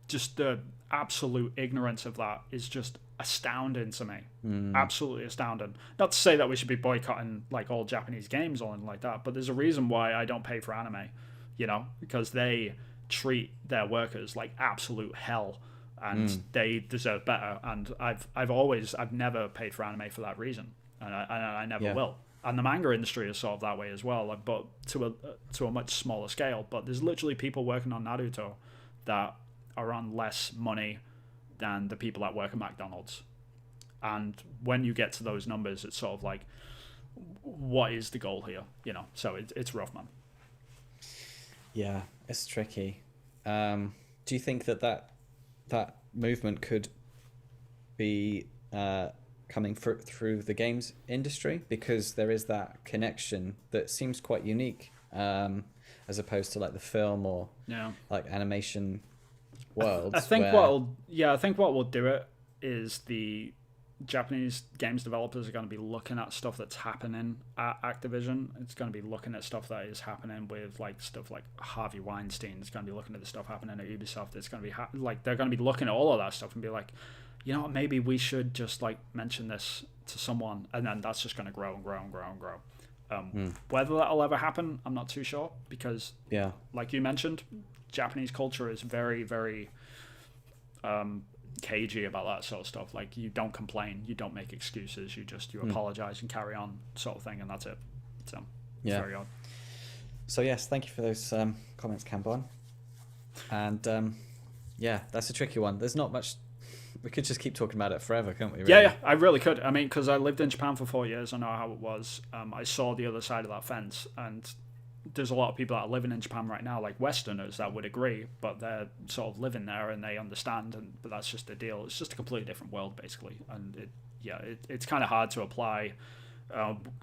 just the absolute ignorance of that is just astounding to me. Absolutely astounding. Not to say that we should be boycotting like all Japanese games or anything like that, but there's a reason why I don't pay for anime, you know, because they treat their workers like absolute hell, and they deserve better. And I've never paid for anime for that reason, and I never will. And the manga industry is sort of that way as well, like, but to a much smaller scale. But there's literally people working on Naruto that are on less money than the people that work at McDonald's. And when you get to those numbers, it's sort of like, what is the goal here? You know, so it's rough, man. Yeah, it's tricky. Do you think that movement could be coming through the games industry? Because there is that connection that seems quite unique, as opposed to like the film or like animation worlds. I think what will do it is the Japanese games developers are going to be looking at stuff that's happening at Activision. It's going to be looking at stuff that is happening with like stuff like Harvey Weinstein. It's going to be looking at the stuff happening at Ubisoft. It's going to be like they're going to be looking at all of that stuff and be like, you know what, maybe we should just like mention this to someone, and then that's just going to grow and grow and grow and grow. Whether that'll ever happen, I'm not too sure, because like you mentioned, Japanese culture is very, very cagey about that sort of stuff. Like, you don't complain, you don't make excuses, you apologize and carry on, sort of thing, and that's it. So it's very odd. So yes, thank you for those comments, Cambon. And that's a tricky one. There's not much. We could just keep talking about it forever, couldn't we? Really? Yeah, I really could. I mean, because I lived in Japan for 4 years, I know how it was. I saw the other side of that fence, and there's a lot of people that are living in Japan right now, like Westerners, that would agree, but they're sort of living there and they understand, but that's just the deal. It's just a completely different world, basically, and it's kind of hard to apply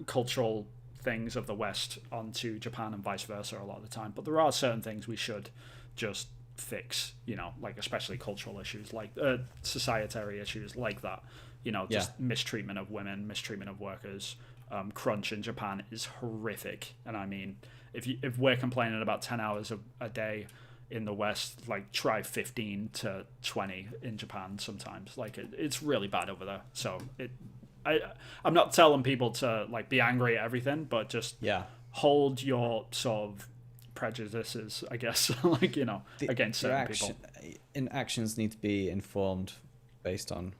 cultural things of the West onto Japan and vice versa a lot of the time. But there are certain things we should just fix, you know, like especially cultural issues, like societary issues like that, you know, just mistreatment of women, mistreatment of workers. Crunch in Japan is horrific, and I mean, if we're complaining about 10 hours a day in the West, like try 15 to 20 in Japan sometimes. Like it's really bad over there. So I'm not telling people to like be angry at everything, but just hold your sort of prejudices, I guess, like, you know, against certain people. Actions need to be informed based on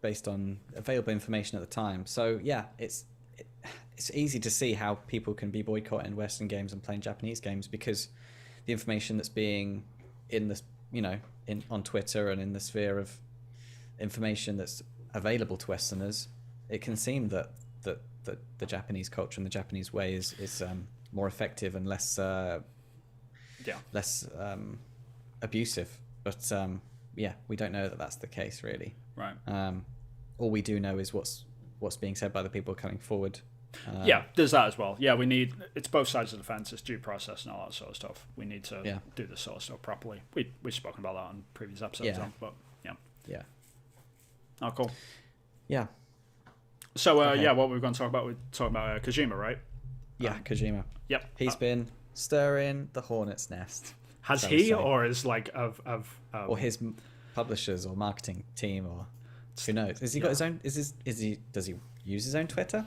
based on available information at the time. So it's easy to see how people can be boycotting Western games and playing Japanese games, because the information that's being in this, you know, on Twitter and in the sphere of information that's available to Westerners, it can seem that the Japanese culture and the Japanese way is more effective and less abusive. But we don't know that that's the case, really. Right. All we do know is what's being said by the people coming forward. There's that as well. It's both sides of the fence. It's due process and all that sort of stuff. We need to do this sort of stuff properly. We've spoken about that on previous episodes, but yeah. Yeah. Oh, cool. Yeah. So Okay. yeah, what we're going to talk about? We're talking about Kojima, right? Yeah, Kojima. Yep. He's been stirring the hornet's nest. Has shall we he, say. or is like Or his publishers or marketing team, or who knows? Has he got his own? Does he use his own Twitter?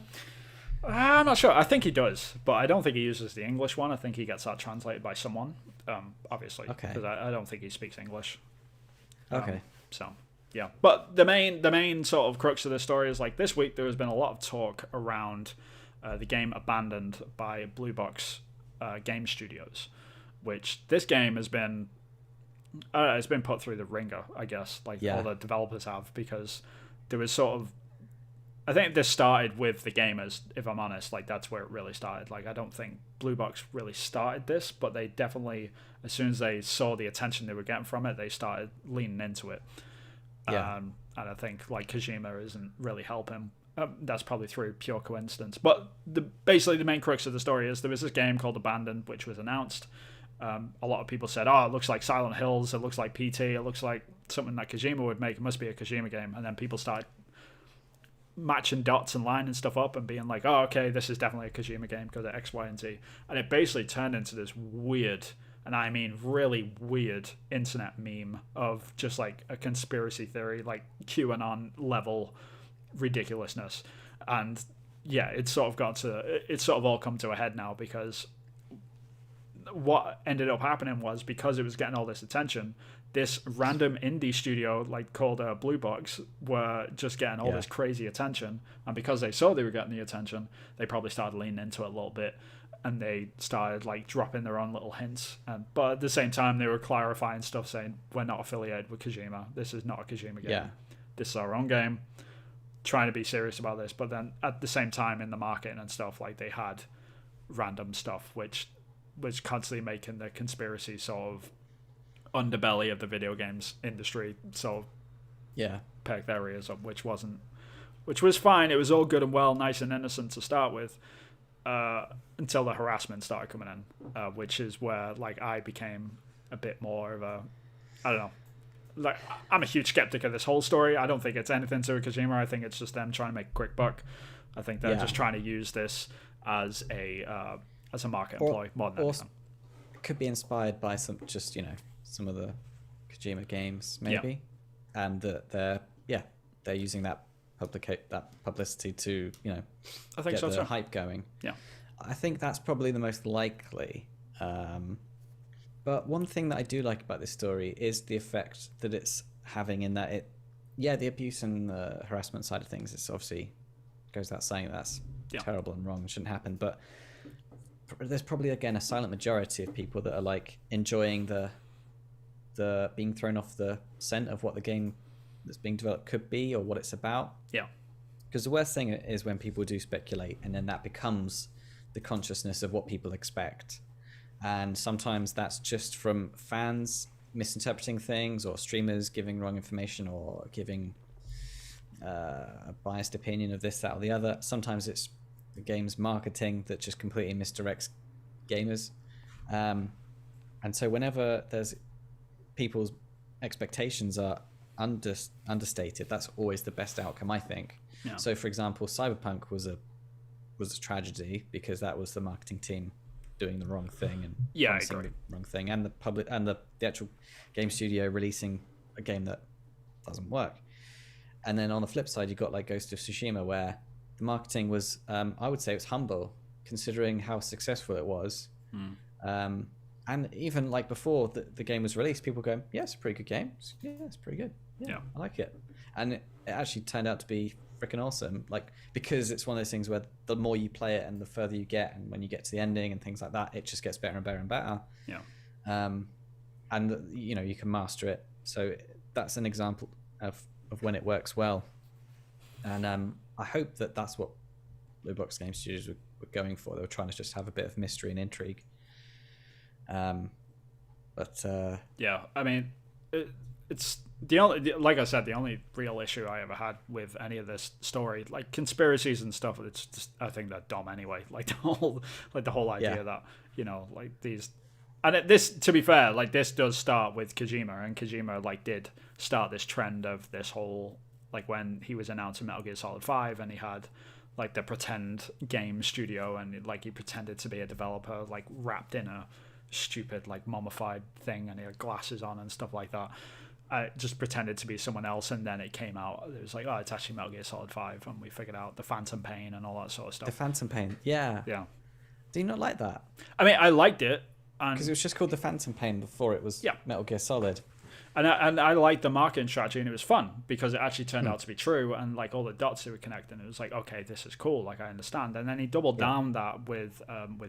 I'm not sure. I think he does, but I don't think he uses the English one. I think he gets that translated by someone, obviously, Okay. because I don't think he speaks English. Okay. So yeah, but the main sort of crux of the story is like this week there has been a lot of talk around the game Abandoned by Blue Box Game Studios, which this game has been it's been put through the ringer, I guess, like all the developers have, because there was sort of, I think this started with the gamers, if I'm honest. Like that's where it really started. Like I don't think Blue Box really started this, but they definitely, as soon as they saw the attention they were getting from it, they started leaning into it. And I think like Kojima isn't really helping. That's probably through pure coincidence. But basically the main crux of the story is there was this game called Abandoned, which was announced. A lot of people said, oh, it looks like Silent Hills, it looks like PT, it looks like something that Kojima would make. It must be a Kojima game. And then people started matching dots and lining stuff up and being like, oh, okay, this is definitely a Kojima game because of X, Y, and Z. And it basically turned into this weird, and I mean really weird, internet meme of just like a conspiracy theory, like QAnon level ridiculousness. And yeah, it's sort of all come to a head now, because what ended up happening was, because it was getting all this attention, this random indie studio like called Blue Box were just getting all this crazy attention, and because they saw they were getting the attention, they probably started leaning into it a little bit, and they started like dropping their own little hints. But at the same time, they were clarifying stuff, saying we're not affiliated with Kojima. This is not a Kojima game. This is our own game. Trying to be serious about this, but then at the same time in the marketing and stuff, like they had random stuff which was constantly making the conspiracy sort of underbelly of the video games industry sort of perk their ears up, which was fine. It was all good and well, nice and innocent to start with, until the harassment started coming in, which is where like I became a bit more of a, I don't know, like I'm a huge skeptic of this whole story. I don't think it's anything to Kojima. I think it's just them trying to make a quick buck. I think they're just trying to use this as a market employee more than anything. It could be inspired by some of the Kojima games, maybe, and that they're using that publicity to I think get the hype going. Yeah, I think that's probably the most likely. But one thing that I do like about this story is the effect that it's having, in that the abuse and the harassment side of things, it's obviously goes without saying that's terrible and wrong and shouldn't happen. But there's probably, again, a silent majority of people that are like enjoying the being thrown off the scent of what the game that's being developed could be or what it's about. Yeah. Because the worst thing is when people do speculate, and then that becomes the consciousness of what people expect. And sometimes that's just from fans misinterpreting things, or streamers giving wrong information, or giving a biased opinion of this, that, or the other. Sometimes it's the game's marketing that just completely misdirects gamers. And so whenever there's people's expectations are understated, that's always the best outcome, I think. Yeah. So, for example, Cyberpunk was a tragedy because that was the marketing team doing the wrong thing and promising the wrong thing, and the public and the actual game studio releasing a game that doesn't work. And then on the flip side, you got like Ghost of Tsushima, where the marketing was, I would say, it was humble considering how successful it was. And even like before the game was released, people go, "Yeah, it's a pretty good game. Yeah, it's pretty good. Yeah, I like it." And it actually turned out to be freaking awesome, like, because it's one of those things where the more you play it and the further you get, and when you get to the ending and things like that, it just gets better and better and better. And you can master it. So that's an example of when it works well. And I hope that that's what Blue Box Game Studios were going for. They were trying to just have a bit of mystery and intrigue. Yeah, I mean, it's the only, like I said, the only real issue I ever had with any of this story, like conspiracies and stuff, it's just, I think they're dumb anyway. Like the whole idea that, like these, and this, to be fair, like this does start with Kojima, and Kojima like did start this trend of this whole like when he was announcing Metal Gear Solid 5 and he had like the pretend game studio and like he pretended to be a developer like wrapped in a stupid like mummified thing and he had glasses on and stuff like that. I just pretended to be someone else, and then it came out. It was like, oh, it's actually Metal Gear Solid 5, and we figured out the Phantom Pain and all that sort of stuff. The Phantom Pain, yeah. Yeah. Do you not like that? I mean, I liked it. Because it was just called the Phantom Pain before it was Metal Gear Solid. And I liked the marketing strategy, and it was fun because it actually turned out to be true, and like all the dots they were connecting, it was like, okay, this is cool, like I understand. And then he doubled down that with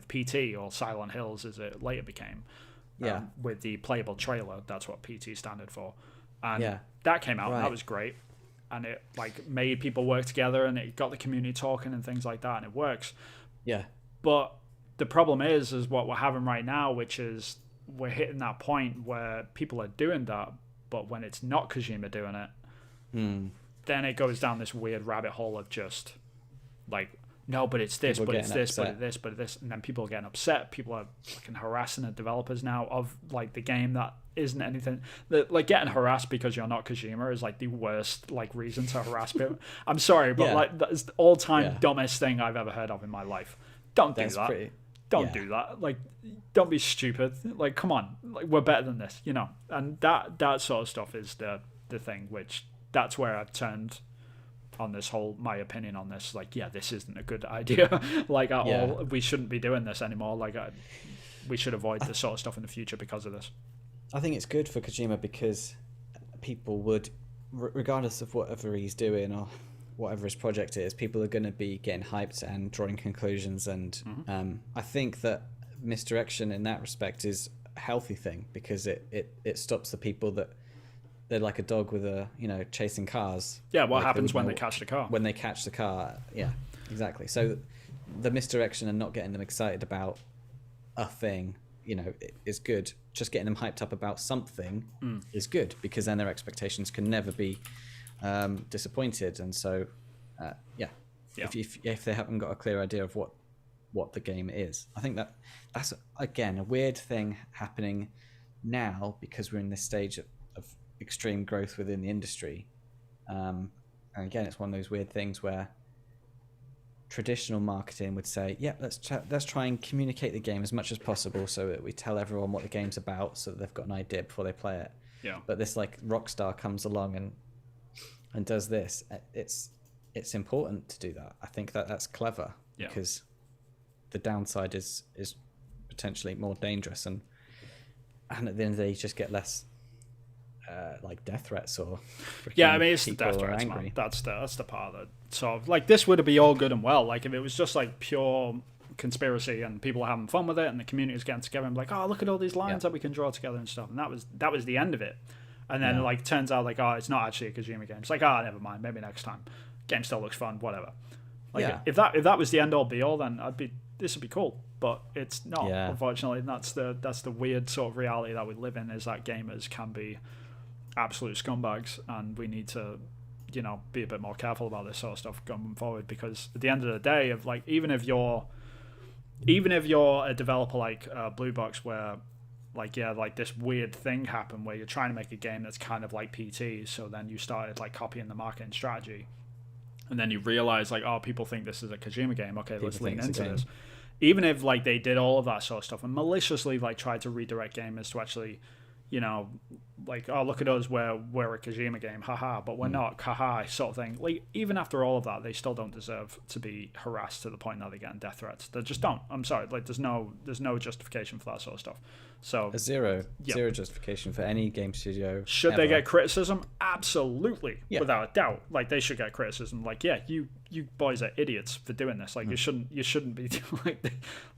PT, or Silent Hills as it later became, with the playable trailer. That's what PT standard for. And that came out, and that was great. And it like made people work together, and it got the community talking and things like that, and it works. Yeah. But the problem is what we're having right now, which is we're hitting that point where people are doing that, but when it's not Kojima doing it, then it goes down this weird rabbit hole of just like, no, but it's this, but it's this, but it's this, but it's this, and then people are getting upset. People are fucking harassing the developers now of like the game that isn't anything. Like getting harassed because you're not Kojima is like the worst like reason to harass people. I'm sorry, but like that's the all-time dumbest thing I've ever heard of in my life. Don't do that. Don't do that. Like, don't be stupid. Like, come on. Like, we're better than this, you know. And that sort of stuff is the thing, which that's where I've turned on this whole, my opinion on this. Like, yeah, this isn't a good idea. Like, at all. We shouldn't be doing this anymore. Like, we should avoid this sort of stuff in the future because of this. I think it's good for Kojima because people would, regardless of whatever he's doing or whatever his project is, people are going to be getting hyped and drawing conclusions. And I think that Misdirection in that respect is a healthy thing because it stops the people that they're like a dog with a, chasing cars. Yeah, what happens when they catch the car? When they catch the car, yeah, exactly. So the misdirection and not getting them excited about a thing, is good. Just getting them hyped up about something is good because then their expectations can never be disappointed. And so, if they haven't got a clear idea of what the game is, I think that's again a weird thing happening now because we're in this stage of extreme growth within the industry. And again, it's one of those weird things where traditional marketing would say, let's try and communicate the game as much as possible so that we tell everyone what the game's about so that they've got an idea before they play it. Yeah. But this like Rockstar comes along and does this. It's important to do that. I think that's clever because the downside is potentially more dangerous and at the end of the day you just get less like death threats or I mean it's the death threats, man. That's the part that so like this would be all good and well like if it was just like pure conspiracy and people are having fun with it and the community is getting together and like, oh, look at all these lines that we can draw together and stuff, and that was the end of it. And then like turns out like, oh, it's not actually a Kojima game. It's like, oh, never mind, maybe next time. Game still looks fun, whatever. Like if that was the end all be all, then this would be cool. But it's not, unfortunately. And that's the weird sort of reality that we live in, is that gamers can be absolute scumbags, and we need to, be a bit more careful about this sort of stuff going forward, because at the end of the day, of like even if you're a developer like Blue Box, where like this weird thing happened where you're trying to make a game that's kind of like PT, so then you started like copying the marketing strategy, and then you realize like, oh, people think this is a Kojima game, okay, let's lean into this. Even if like they did all of that sort of stuff and maliciously like tried to redirect gamers to actually, like, oh, look at us, we're a Kojima game, haha, but we're not, haha, sort of thing. Like, even after all of that, they still don't deserve to be harassed to the point that they're getting death threats. They just don't. I'm sorry. Like, there's no justification for that sort of stuff. So zero justification for any game studio. Should they get criticism? Absolutely, without a doubt. Like, they should get criticism. Like, you boys are idiots for doing this. Like, you shouldn't be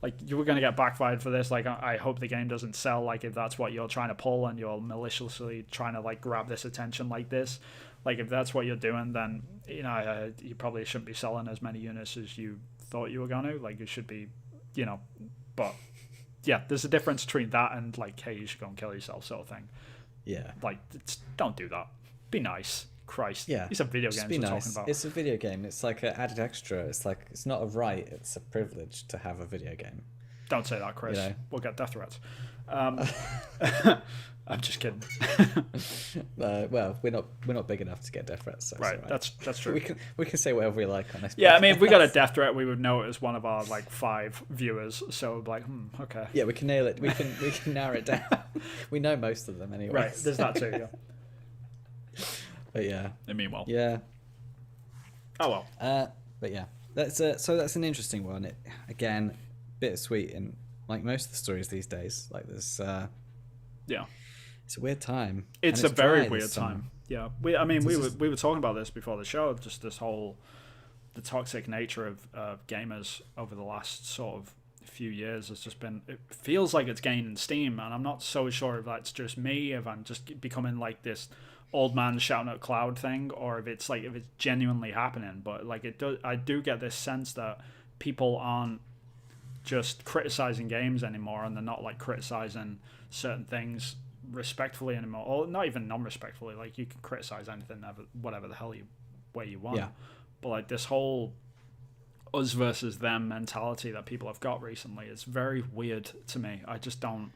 like you were gonna get backfired for this. Like, I hope the game doesn't sell. Like, if that's what you're trying to pull and you're maliciously trying to like grab this attention like this, like if that's what you're doing, then you probably shouldn't be selling as many units as you thought you were gonna. Like, you should be, but. Yeah, there's a difference between that and like, hey, you should go and kill yourself sort of thing. Yeah. Like, don't do that. Be nice. Christ. Yeah. It's a video game we're talking about. It's a video game. It's like an added extra. It's like, it's not a right. It's a privilege to have a video game. Don't say that, Chris. We'll get death threats. I'm just kidding. Well, we're not big enough to get death threats. So Right, that's true. we can say whatever we like on this. Yeah, podcast. I mean, if we got a death threat, we would know it was one of our like 5 viewers. So like, okay. Yeah, we can nail it. We can narrow it down. We know most of them anyway. Right, there's that too. Yeah. But yeah. I mean, well. Yeah. Oh well. But yeah, that's an interesting one. It again, bittersweet, and like most of the stories these days, like there's yeah, it's a weird time. It's a very weird time. Yeah, we were talking about this before the show. Just this whole the toxic nature of gamers over the last sort of few years has just been. It feels like it's gaining steam, and I'm not so sure if that's just me, if I'm just becoming like this old man shouting at cloud thing, or if it's genuinely happening. But like I do get this sense that people aren't just criticizing games anymore, and they're not like criticizing certain things respectfully anymore, or not even non-respectfully. Like you can criticize anything, whatever the hell way you want. Yeah. But like this whole us versus them mentality that people have got recently is very weird to me. I just don't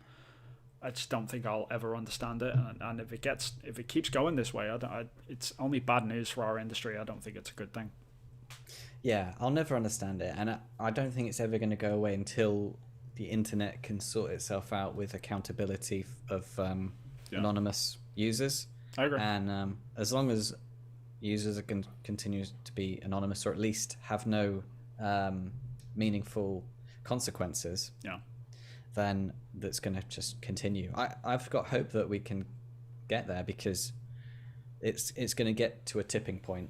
think I'll ever understand it, and if it keeps going this way, it's only bad news for our industry. I don't think it's a good thing. Yeah, I'll never understand it, and I don't think it's ever going to go away until the internet can sort itself out with accountability of anonymous users. I agree. And as long as users can continue to be anonymous, or at least have no meaningful consequences, then that's going to just continue. I've got hope that we can get there, because it's going to get to a tipping point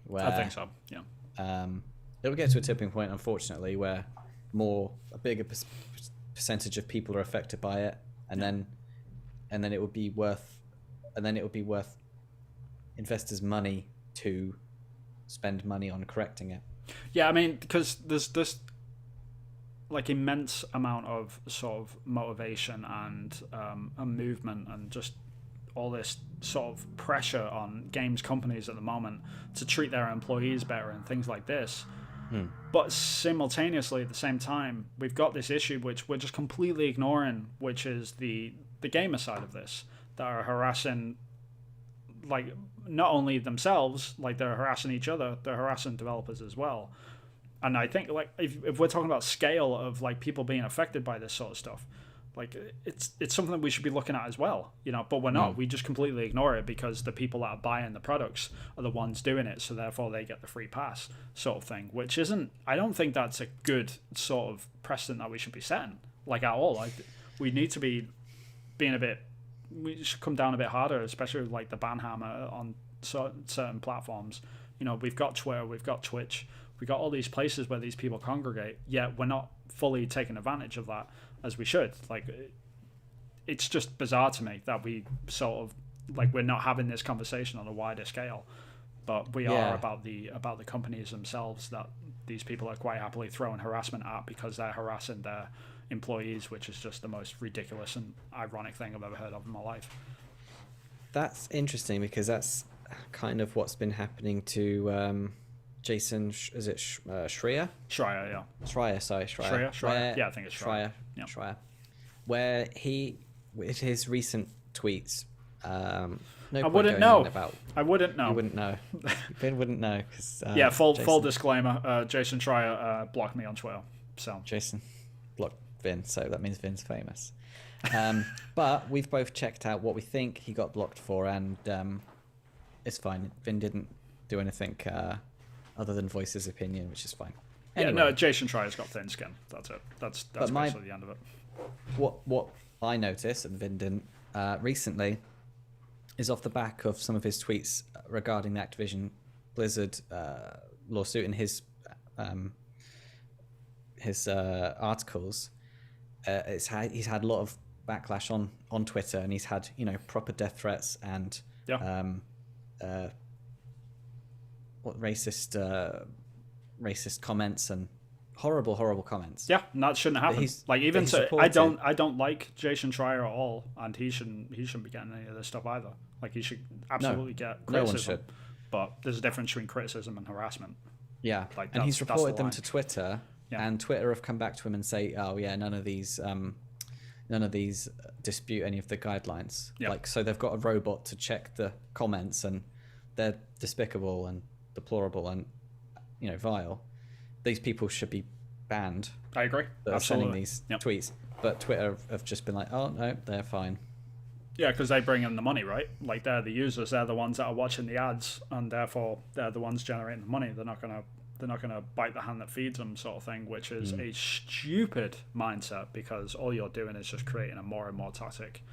where I think so. Yeah. It'll get to a tipping point, unfortunately, where a bigger percentage of people are affected by it, and then it would be worth investors' money to spend money on correcting it. Yeah, I mean, because there's this like immense amount of sort of motivation and a movement and just all this sort of pressure on games companies at the moment to treat their employees better and things like this. But simultaneously, at the same time, we've got this issue which we're just completely ignoring, which is the gamer side of this, that are harassing, like, not only themselves, like they're harassing each other, they're harassing developers as well. And I think, like, if we're talking about scale of like people being affected by this sort of stuff, like it's something that we should be looking at as well, but we're not. We just completely ignore it because the people that are buying the products are the ones doing it, so therefore they get the free pass sort of thing, which isn't, I don't think that's a good sort of precedent that we should be setting, like, at all. Like, we need to be being we should come down a bit harder, especially with, like, the ban hammer on certain platforms. We've got Twitter, we've got Twitch, we've got all these places where these people congregate, yet we're not fully taking advantage of that as we should. Like, it's just bizarre to me that we sort of, like, we're not having this conversation on a wider scale, but we are about the companies themselves that these people are quite happily throwing harassment at because they're harassing their employees, which is just the most ridiculous and ironic thing I've ever heard of in my life. That's interesting, because that's kind of what's been happening to Jason, is it Schreier? Schreier, yeah. Schreier. Yeah, I think it's Schreier. Yeah. Schreier. Where he, with his recent tweets, I wouldn't know. You wouldn't know. Vin wouldn't know. Cause, full disclaimer, Jason Schreier blocked me on Twitter. So Jason blocked Vin, so that means Vin's famous. But we've both checked out what we think he got blocked for, and it's fine. Vin didn't do anything other than voice his opinion, which is fine. Anyway. Yeah, no, Jason Schreier's got thin skin. That's it. That's basically the end of it. What I noticed, and Vin didn't, recently, is off the back of some of his tweets regarding the Activision Blizzard lawsuit in his articles. He's had a lot of backlash on Twitter, and he's had proper death threats and racist comments and horrible comments. Yeah, and that shouldn't happen. Like, even I don't like Jason Schreier at all, and he shouldn't be getting any of this stuff either. Like, he should absolutely get criticism. No one should. But there's a difference between criticism and harassment. Yeah, like, and he's reported them to Twitter, and Twitter have come back to him and say, oh yeah, none of these none of these dispute any of the guidelines. Yep. Like, so they've got a robot to check the comments, and they're despicable and deplorable and, you know, vile. These people should be banned. I agree. That are Absolutely. sending these tweets. But Twitter have just been like, oh no, they're fine. Yeah, because they bring in the money, right? Like, they're the users, they're the ones that are watching the ads, and therefore they're the ones generating the money. They're not gonna bite the hand that feeds them, sort of thing, which is a stupid mindset, because all you're doing is just creating a more and more toxic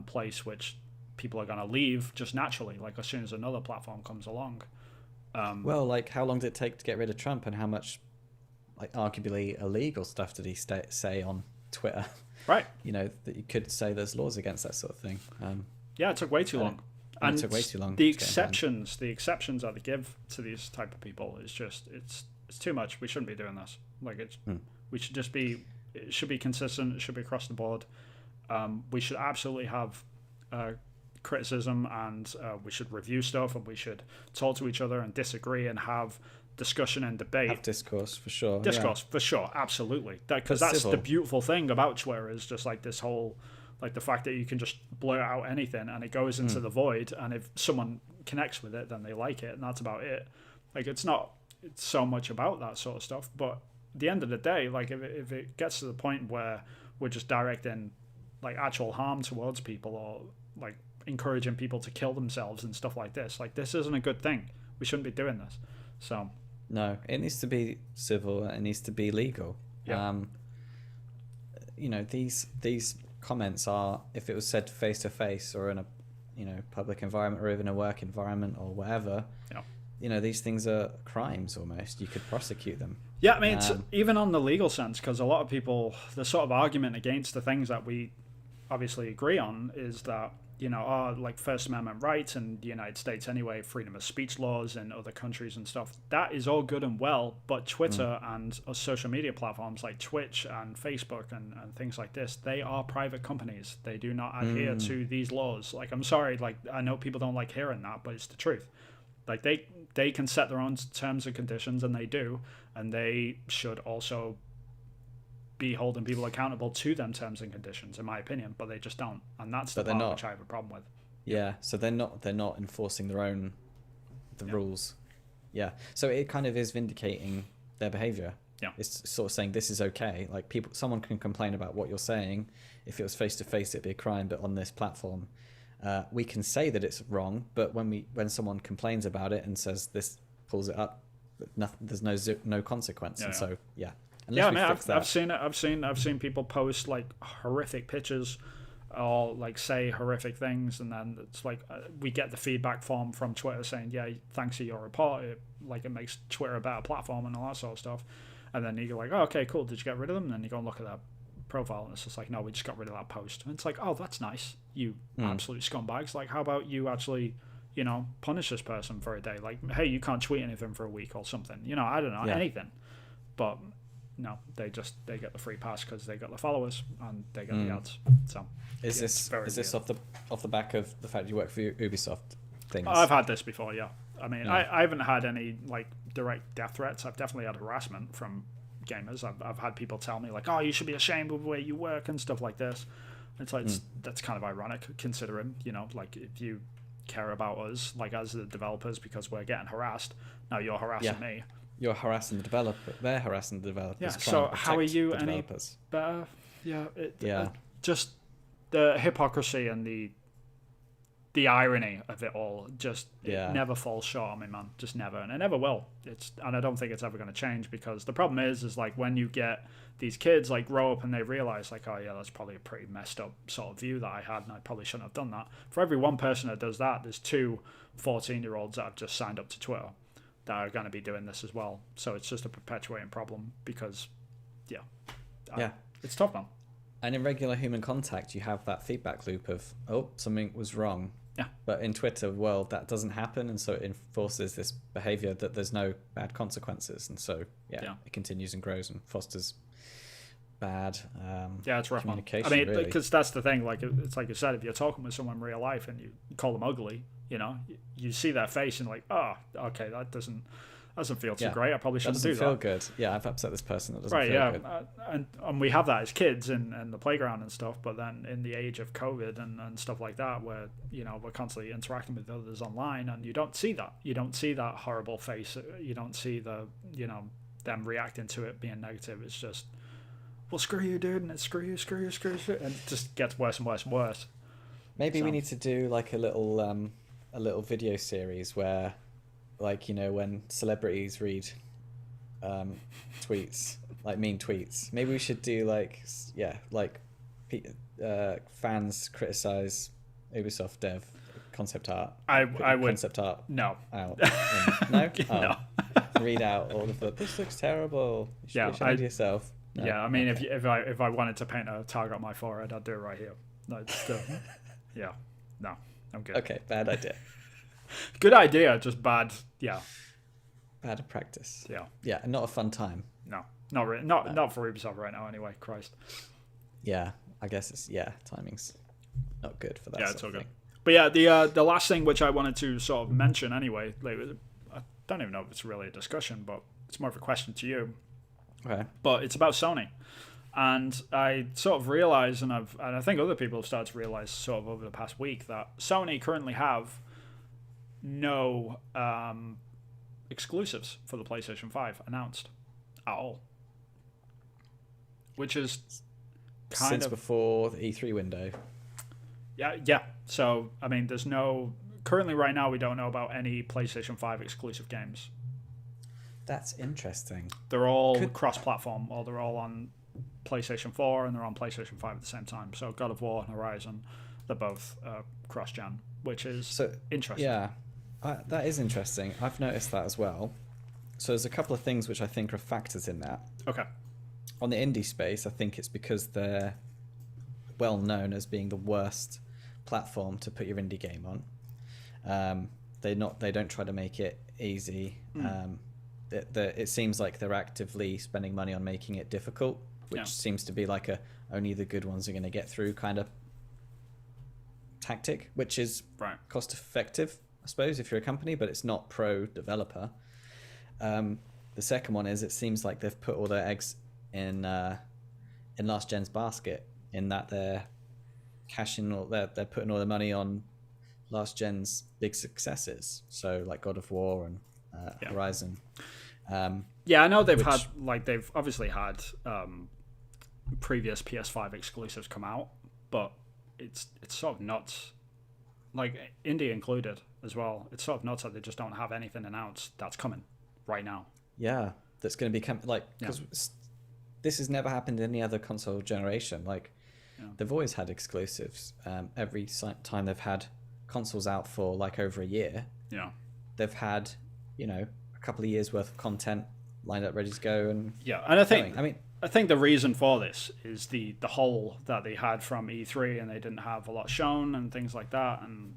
place, which people are gonna leave just naturally, like as soon as another platform comes along. Well, like, how long did it take to get rid of Trump, and how much, like, arguably illegal stuff did he say on Twitter? Right. You know, that you could say there's laws against that sort of thing. Yeah, it took way too long. And it took way too long. The exceptions that they give to these type of people is just it's too much. We shouldn't be doing this. Like, we should just be. It should be consistent. It should be across the board. We should absolutely have criticism, and we should review stuff, and we should talk to each other and disagree and have discussion and debate. Have discourse, for sure. For sure, absolutely. Because that's the beautiful thing about Twitter, is just like this whole, like, the fact that you can just blurt out anything and it goes into the void, and if someone connects with it, then they like it, and that's about it. Like, it's so much about that sort of stuff, but at the end of the day, like, if it gets to the point where we're just directing, like, actual harm towards people, or like encouraging people to kill themselves and stuff like this isn't a good thing. We shouldn't be doing this. So no, it needs to be civil. It needs to be legal. Yeah. You know, these comments are, if it was said face to face or in a, you know, public environment, or even a work environment or whatever, you know, these things are crimes almost. You could prosecute them. Yeah, I mean, it's even on the legal sense, because a lot of people, the sort of argument against the things that we obviously agree on is that, you know, like First Amendment rights in the United States anyway, freedom of speech laws in other countries and stuff, that is all good and well, but Twitter and social media platforms like Twitch and Facebook and things like this, they are private companies. They do not adhere to these laws. Like, I'm sorry, like, I know people don't like hearing that, but it's the truth. Like, they can set their own terms and conditions, and they do, and they should also be holding people accountable to them terms and conditions, in my opinion, but they just don't, and that's the part which I have a problem with. Yeah, so they're not enforcing their own rules. Yeah, so it kind of is vindicating their behavior. Yeah, it's sort of saying this is okay. Like, someone can complain about what you're saying. If it was face to face, it'd be a crime, but on this platform, we can say that it's wrong. But when someone complains about it and says this, pulls it up, there's no consequence. So yeah, I mean, I've seen it. I've seen people post like horrific pictures, or like say horrific things, and then it's like we get the feedback form from Twitter saying, "Yeah, thanks to your report, it makes Twitter a better platform," and all that sort of stuff. And then you're like, "Oh, okay, cool. Did you get rid of them?" And then you go and look at that profile, and it's just like, "No, we just got rid of that post." And it's like, "Oh, that's nice, you absolute scumbags. Like, how about you actually, you know, punish this person for a day? Like, hey, you can't tweet anything for a week or something. You know, I don't know, anything." But no, they get the free pass because they got the followers and they get the ads. So is this off the back of the fact you work for Ubisoft things? I've had this before, yeah. I mean, I haven't had any like direct death threats. I've definitely had harassment from gamers. I've had people tell me like, "Oh, you should be ashamed of the way you work" and stuff like this. It's like that's kind of ironic, considering, you know, like, if you care about us like as the developers because we're getting harassed, now you're harassing me. You're harassing the developer. They're harassing the developers. Yeah. So how are you any better? Yeah. Just the hypocrisy and the irony of it all. Just it never falls short on me, man. Just never, and it never will. And I don't think it's ever going to change, because the problem is like when you get these kids like grow up and they realize like, oh yeah, that's probably a pretty messed up sort of view that I had, and I probably shouldn't have done that. For every one person that does that, there's 2 14-year-olds that have just signed up to Twitter that are going to be doing this as well. So it's just a perpetuating problem, because it's tough, man. And in regular human contact, you have that feedback loop of, oh, something was wrong. Yeah. But in Twitter world, that doesn't happen, and so it enforces this behavior that there's no bad consequences, and so it continues and grows and fosters bad it's rough, communication. I mean, because that's the thing. Like, it's like you said, if you're talking with someone in real life and you call them ugly, you know, you see their face and like, oh, okay, that doesn't. doesn't feel too Yeah. great. I probably That shouldn't doesn't do feel that. good. Yeah, I've upset this person. That doesn't Right, feel yeah, good. and we have that as kids in the playground and stuff. But then in the age of COVID and stuff like that, where we're constantly interacting with others online, and you don't see that. You don't see that horrible face. You don't see them reacting to it being negative. It's just, well, screw you, dude, and it's screw you, and it just gets worse and worse and worse. Maybe we need to do like a little video series where, like, when celebrities read tweets, like mean tweets. Maybe we should do fans criticize Ubisoft dev concept art. I would concept art no out. No, no. Read out all of the. This looks terrible. You should be ashamed of yourself. No? Yeah, I mean, Okay. if I wanted to paint a target on my forehead, I'd do it right here. No, it's still, yeah, no, I'm good. Okay, bad idea. Good idea, just bad. Yeah, Bad practice. yeah, Yeah, not a fun time. no, not really, not for Ubisoft right now. Anyway, Christ. Yeah, I guess timing's not good for that. Yeah, it's sort all of good. thing. But yeah, the last thing which I wanted to sort of mention anyway, like, I don't even know if it's really a discussion, but it's more of a question to you. Okay. But it's about Sony. And I sort of realized, and I think other people have started to realize sort of over the past week, that Sony currently have no exclusives for the PlayStation 5 announced at all. Which is kind Since of... before the E3 window. Yeah. So, I mean, there's no... Currently, right now, we don't know about any PlayStation 5 exclusive games. That's interesting. They're all cross-platform, or they're all on PlayStation 4 and they're on PlayStation 5 at the same time. So God of War and Horizon, they're both cross-gen, which is interesting. Yeah, that is interesting. I've noticed that as well. So there's a couple of things which I think are factors in that. Okay. On the indie space, I think it's because they're well known as being the worst platform to put your indie game on. They don't try to make it easy. It seems like they're actively spending money on making it difficult, which seems to be like only the good ones are going to get through kind of tactic, which is cost effective, I suppose, if you're a company, but it's not pro developer. The second one is it seems like they've put all their eggs in last gen's basket, in that they're they're putting all their money on last gen's big successes, so like God of War and Horizon. I know they've they've obviously had previous PS5 exclusives come out, but it's sort of nuts, like indie included as well. It's sort of nuts that they just don't have anything announced that's coming right now. Yeah, that's going to be because this has never happened in any other console generation. Like they've always had exclusives. Every time they've had consoles out for like over a year, they've had a couple of years worth of content lined up, ready to go. And and I think the reason for this is the hole that they had from E3, and they didn't have a lot shown and things like that, and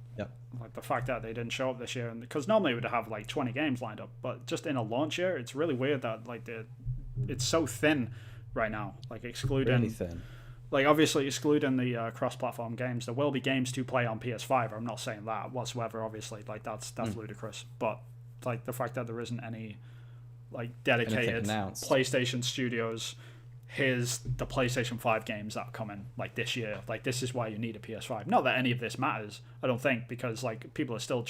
like the fact that they didn't show up this year, and because normally we would have like 20 games lined up, but just in a launch year, it's really weird that it's so thin right now, like excluding really thin. Like obviously excluding the cross-platform games. There will be games to play on PS5. I'm not saying that whatsoever, obviously, like that's ludicrous, but like the fact that there isn't any like dedicated PlayStation Studios, here's the PlayStation 5 games that are coming like this year, like this is why you need a PS5. Not that any of this matters, I don't think, because like people are still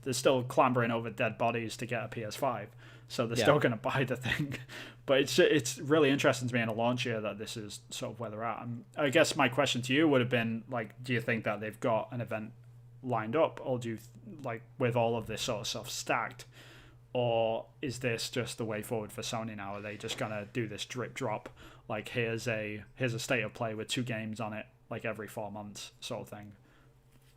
they're still clambering over dead bodies to get a PS5, so they're still going to buy the thing. But it's really interesting to me in a launch year that this is sort of where they're at. I guess my question to you would have been like, do you think that they've got an event lined up, or do you like with all of this sort of stuff stacked, or is this just the way forward for Sony now? Are they just gonna do this drip drop, like here's a state of play with 2 games on it like every 4 months sort of thing?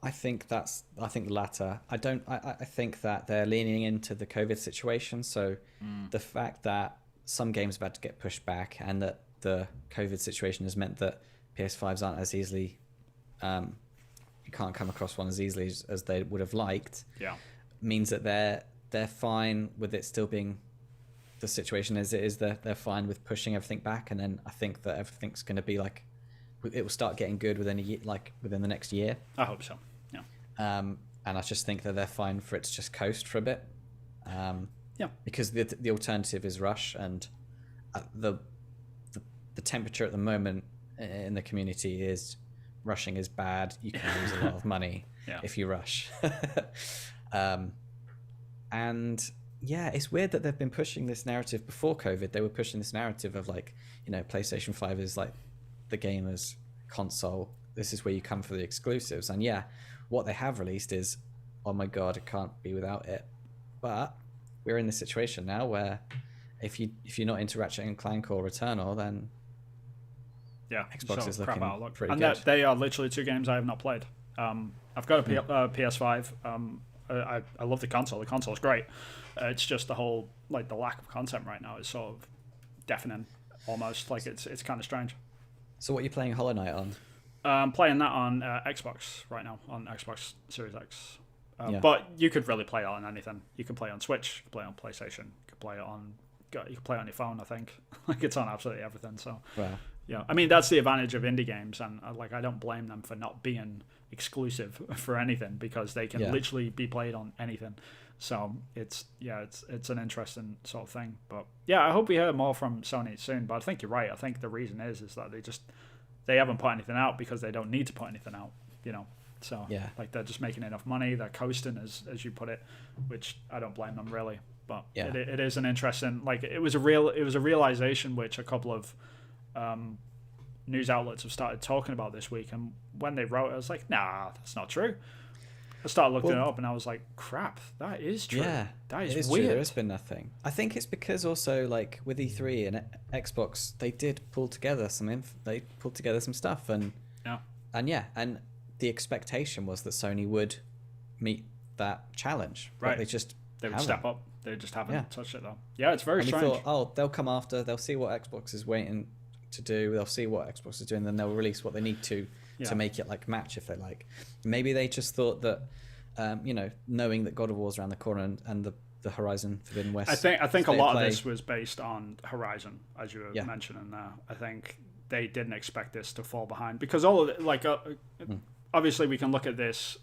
I think the latter. I think that they're leaning into the COVID situation. So the fact that some games have had to get pushed back, and that the COVID situation has meant that PS5s aren't as easily, you can't come across one as easily as they would have liked. Means that they're fine with it still being the situation as it is. They're fine with pushing everything back, and then I think that everything's going to be like, it will start getting good within a year, like within the next year. I hope so. And I just think that they're fine for it to just coast for a bit. Yeah. Because the alternative is rush, and the temperature at the moment in the community is rushing is bad. You can lose a lot of money if you rush. And yeah, it's weird that they've been pushing this narrative before COVID. They were pushing this narrative of like, PlayStation 5 is like the gamer's console. This is where you come for the exclusives. And yeah, what they have released is, oh my God, it can't be without it. But we're in this situation now where if you're not into Ratchet and Clank or Returnal, then Xbox is looking pretty and good. They are literally 2 games I have not played. I've got a PS5. I love the console. The console's great. It's just the whole the lack of content right now is sort of deafening, almost. Like it's kind of strange. So what are you playing Hollow Knight on? I'm playing that on Xbox right now, on Xbox Series X. But you could really play it on anything. You can play on Switch, you can play on PlayStation, you can play it on your phone. I think it's on absolutely everything. So I mean that's the advantage of indie games, and I don't blame them for not being exclusive for anything, because they can literally be played on anything. So it's an interesting sort of thing. But I hope we hear more from Sony soon. But I think you're right. I think the reason is that they haven't put anything out because they don't need to put anything out. So they're just making enough money. They're coasting, as you put it, which I don't blame them really. But it is an interesting, it was a realization which a couple of news outlets have started talking about this week, and when they wrote it, I was like, nah, that's not true. I started looking it up, and I was like, crap, that is true. Yeah, that is weird. True. There has been nothing. I think it's because also with E3 and Xbox, they did pull together some stuff, and the expectation was that Sony would meet that challenge. Right. They would step up. They just haven't touched it though. Yeah, it's very strange. We thought, they'll come after. They'll see what Xbox is waiting to do. They'll see what Xbox is doing, then they'll release what they need to make it match if they like. Maybe they just thought that, knowing that God of War's around the corner and the Horizon Forbidden West. I think a lot of this was based on Horizon, as you were mentioning there. I think they didn't expect this to fall behind, because all of it, obviously we can look at this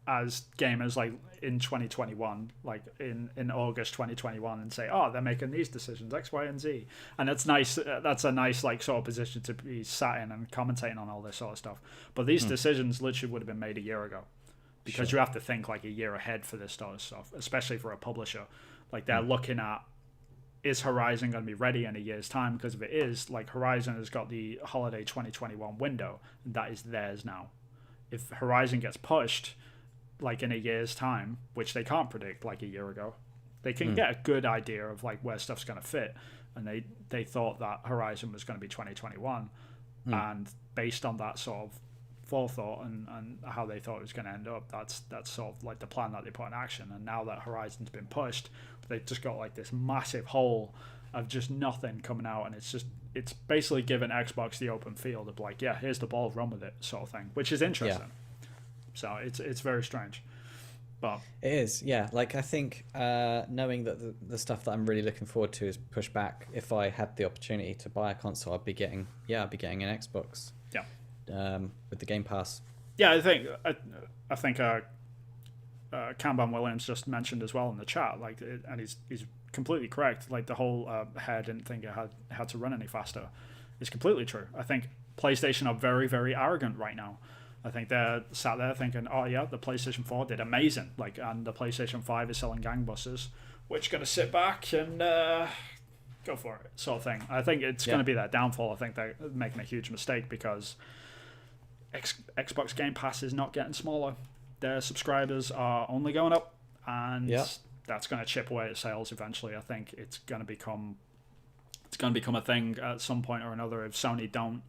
as gamers in 2021, in August 2021, and say, oh, they're making these decisions X, Y, and Z, and that's nice. That's a nice sort of position to be sat in and commentating on all this sort of stuff. But these decisions literally would have been made a year ago, because you have to think a year ahead for this sort of stuff, especially for a publisher. They're looking at, is Horizon going to be ready in a year's time? Because if it is, Horizon has got the holiday 2021 window, and that is theirs now. If Horizon gets pushed in a year's time, which they can't predict a year ago, they can get a good idea of where stuff's going to fit, and they thought that Horizon was going to be 2021, and based on that sort of forethought and how they thought it was going to end up, that's sort of the plan that they put in action. And now that Horizon's been pushed, they've just got this massive hole of just nothing coming out, and it's basically given Xbox the open field of here's the ball, run with it sort of thing, which is interesting. So it's very strange, but it is. I think knowing that the stuff that I'm really looking forward to is pushed back. If I had the opportunity to buy a console, I'd be getting an Xbox. With the Game Pass. Yeah, I think Kanban Williams just mentioned as well in the chat, and he's completely correct. The whole hair didn't think it had to run any faster is completely true. I think PlayStation are very, very arrogant right now. I think they're sat there thinking, oh yeah, the PlayStation 4 did amazing, and the PlayStation 5 is selling gangbusters. We're just going to sit back and go for it, sort of thing. I think it's going to be their downfall. I think they're making a huge mistake, because Xbox Game Pass is not getting smaller. Their subscribers are only going up, and that's going to chip away at sales eventually. I think it's going to become a thing at some point or another if Sony don't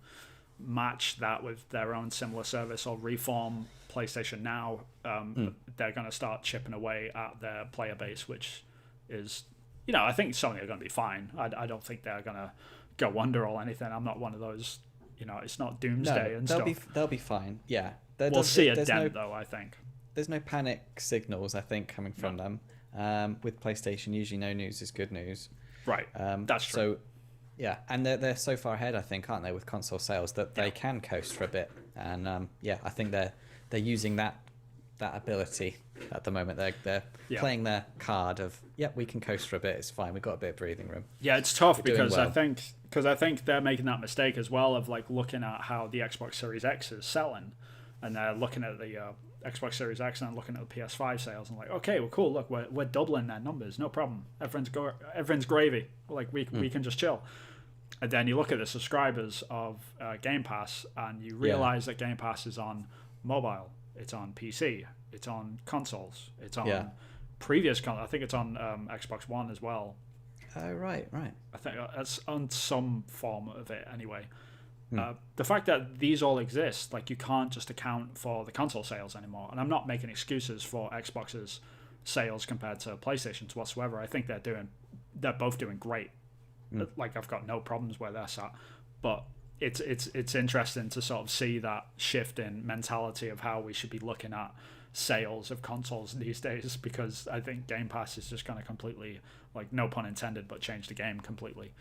match that with their own similar service or reform PlayStation Now. They're going to start chipping away at their player base, which is, I think Sony are going to be fine. I don't think they're going to go under or anything. I'm not one of those, it's not doomsday and stuff. They'll be fine. Yeah. We'll see a dent though, I think. There's no panic signals, I think, coming from them. With PlayStation, usually no news is good news. Right. That's true. So, yeah, and they're so far ahead, I think, aren't they, with console sales, that they can coast for a bit. And I think they're using that that ability at the moment. They're playing their card of, yep, we can coast for a bit. It's fine. We've got a bit of breathing room. Yeah, it's tough We're doing because well. I think they're making that mistake as well of like looking at how the Xbox Series X is selling, and they're looking at the Xbox Series X and looking at the PS5 sales and like, okay, well, cool. Look, we're doubling their numbers. No problem. Everyone's gravy. Like we can just chill. And then you look at the subscribers of Game Pass, and you realize that Game Pass is on mobile, it's on PC, it's on consoles, it's on previous I think it's on Xbox One as well. Oh, right. I think that's on some form of it anyway. The fact that these all exist, like you can't just account for the console sales anymore. And I'm not making excuses for Xbox's sales compared to PlayStation's whatsoever. I think they're both doing great. Like I've got no problems where they're sat, but it's interesting to sort of see that shift in mentality of how we should be looking at sales of consoles these days, because I think Game Pass is just going to completely, like, no pun intended, but change the game completely.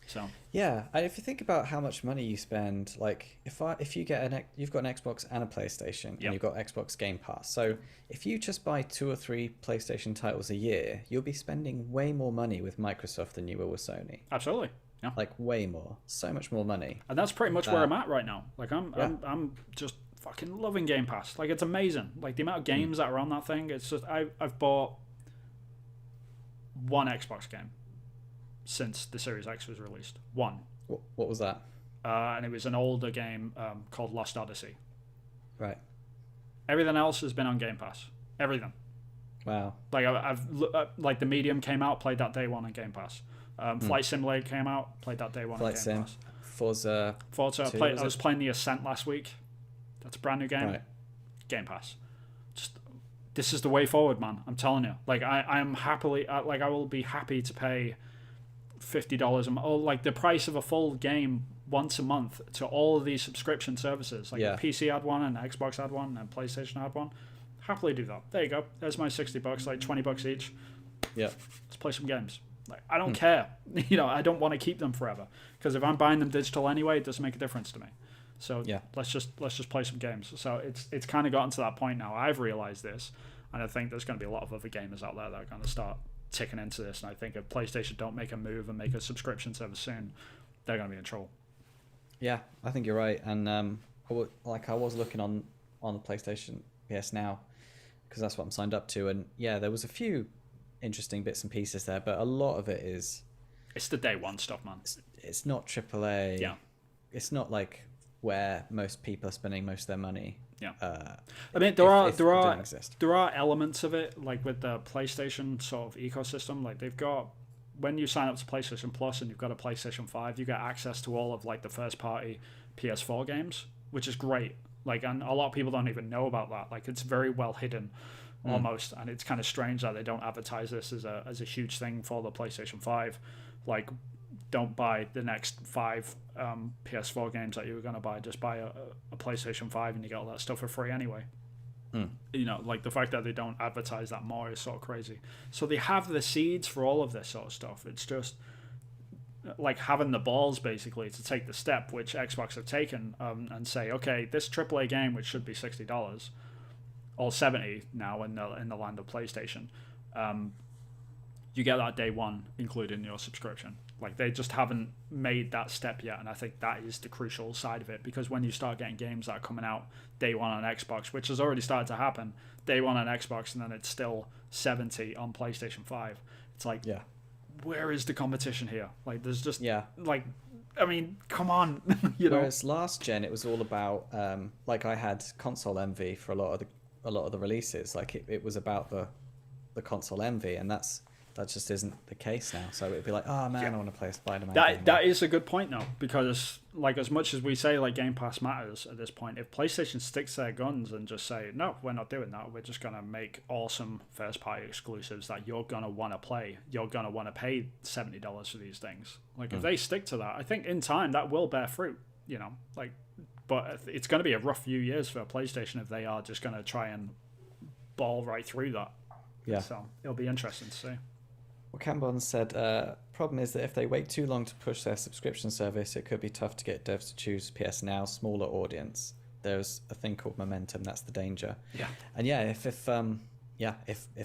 So yeah, and if you think about how much money you spend, like if you get you've got an Xbox and a PlayStation, and you've got Xbox Game Pass, so if you just buy 2 or 3 PlayStation titles a year, you'll be spending way more money with Microsoft than you will with Sony. Absolutely, yeah, like way more, so much more money. And that's pretty much where I'm at right now. Like I'm just fucking loving Game Pass. Like it's amazing. Like the amount of games that are on that thing. It's just I've bought one Xbox game since the Series X was released. One. What was that? And it was an older game called Lost Odyssey. Right. Everything else has been on Game Pass. Everything. Wow. Like I've like the Medium came out, played that day one on Game Pass. Flight Simulator came out, played that day one on Game Pass. Forza. I was playing the Ascent last week. That's a brand new game. Right. Game Pass. Just this is the way forward, man. I'm telling you. Like I'm happily like I will be happy to pay $50 a month, or like the price of a full game once a month to all of these subscription services. Like the PC had one, and Xbox had one, and PlayStation had one. Happily do that. There you go. There's my $60, like $20 each. Yeah. Let's play some games. Like I don't care. You know, I don't want to keep them forever, because if I'm buying them digital anyway, it doesn't make a difference to me. So let's just play some games. So it's kind of gotten to that point now. I've realized this, and I think there's going to be a lot of other gamers out there that are going to start ticking into this. And I think if PlayStation don't make a move and make a subscription service soon, they're going to be in trouble. Yeah, I think you're right. And I was looking on the PlayStation PS Now, because that's what I'm signed up to. And yeah, there was a few interesting bits and pieces there, but a lot of it is... It's the day one stuff, man. It's not AAA. Yeah. It's not like where most people are spending most of their money. Yeah. I mean, there are elements of it, like with the PlayStation sort of ecosystem. Like they've got, when you sign up to PlayStation Plus and you've got a PlayStation 5, you get access to all of like the first party PS4 games, which is great. Like, and a lot of people don't even know about that. Like, it's very well hidden almost, and it's kind of strange that they don't advertise this as a huge thing for the PlayStation 5. Like, don't buy the next 5 PS4 games that you were going to buy. Just buy a PlayStation 5 and you get all that stuff for free anyway. You know, like the fact that they don't advertise that more is sort of crazy. So they have the seeds for all of this sort of stuff. It's just like having the balls basically to take the step, which Xbox have taken, and say, okay, this AAA game, which should be $60 or $70 now in the land of PlayStation, you get that day one included in your subscription. Like they just haven't made that step yet, and I think that is the crucial side of it, because when you start getting games that are coming out day one on Xbox, which has already started to happen, day one on Xbox, and then it's still $70 on PlayStation 5, it's like, where is the competition here? Like there's just like, I mean, come on. Whereas last gen it was all about like I had console envy for a lot of the releases. Like it was about the console envy, and that just isn't the case now. So it'd be like, oh man, I want to play a Spider-Man game. That is a good point though, because like as much as we say like Game Pass matters at this point, if PlayStation sticks to their guns and just say, no, we're not doing that, we're just gonna make awesome first party exclusives that you're gonna want to play, you're gonna want to pay $70 for these things. Like if they stick to that, I think in time that will bear fruit, you know, like, but it's going to be a rough few years for PlayStation if they are just going to try and ball right through that. So it'll be interesting to see. Well, Cambon said, problem is that if they wait too long to push their subscription service, it could be tough to get devs to choose PS Now, smaller audience. there's a thing called momentum. That's the danger. Yeah. And if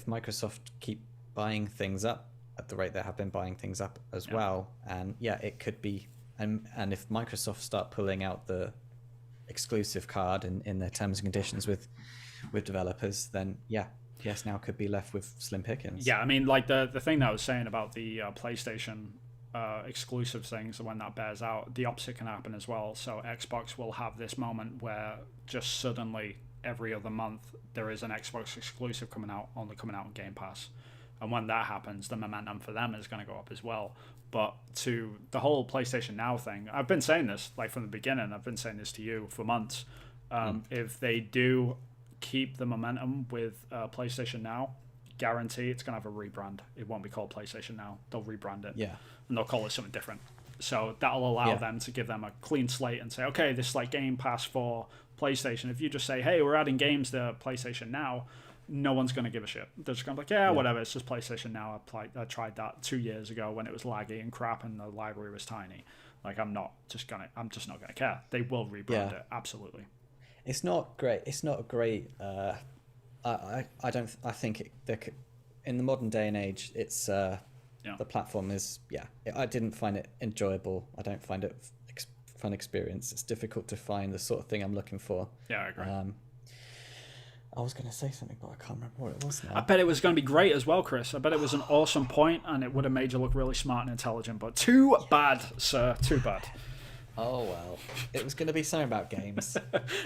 Microsoft keep buying things up at the rate they have been buying things up as well, and it could be, and if Microsoft start pulling out the exclusive card in their terms and conditions with developers, then yes, now could be left with slim pickings. Yeah, I mean, like the thing that I was saying about the PlayStation exclusive things, when that bears out, the opposite can happen as well. So Xbox will have this moment where just suddenly every other month there is an Xbox exclusive only coming out on Game Pass. And when that happens, the momentum for them is going to go up as well. But to the whole PlayStation Now thing, I've been saying this like from the beginning. I've been saying this to you for months. If they do keep the momentum with PlayStation Now, guarantee it's going to have a rebrand. It won't be called PlayStation Now. They'll rebrand it. Yeah. And they'll call it something different. So that'll allow them to give them a clean slate and say, okay, this is like Game Pass for PlayStation. If you just say, hey, we're adding games to PlayStation Now, no one's going to give a shit. They're just going to be like, whatever, it's just PlayStation Now. I tried that 2 years ago when it was laggy and crap and the library was tiny. Like, I'm just not going to care. They will rebrand it, absolutely. It's not great. It's not a great. I think in the modern day and age, it's the platform is I didn't find it enjoyable. I don't find it fun experience. It's difficult to find the sort of thing I'm looking for. Yeah, I agree. I was going to say something, but I can't remember what it was now. I bet it was going to be great as well, Chris. I bet it was an awesome point, and it would have made you look really smart and intelligent. But too bad, sir. Too bad. Oh well, it was going to be something about games.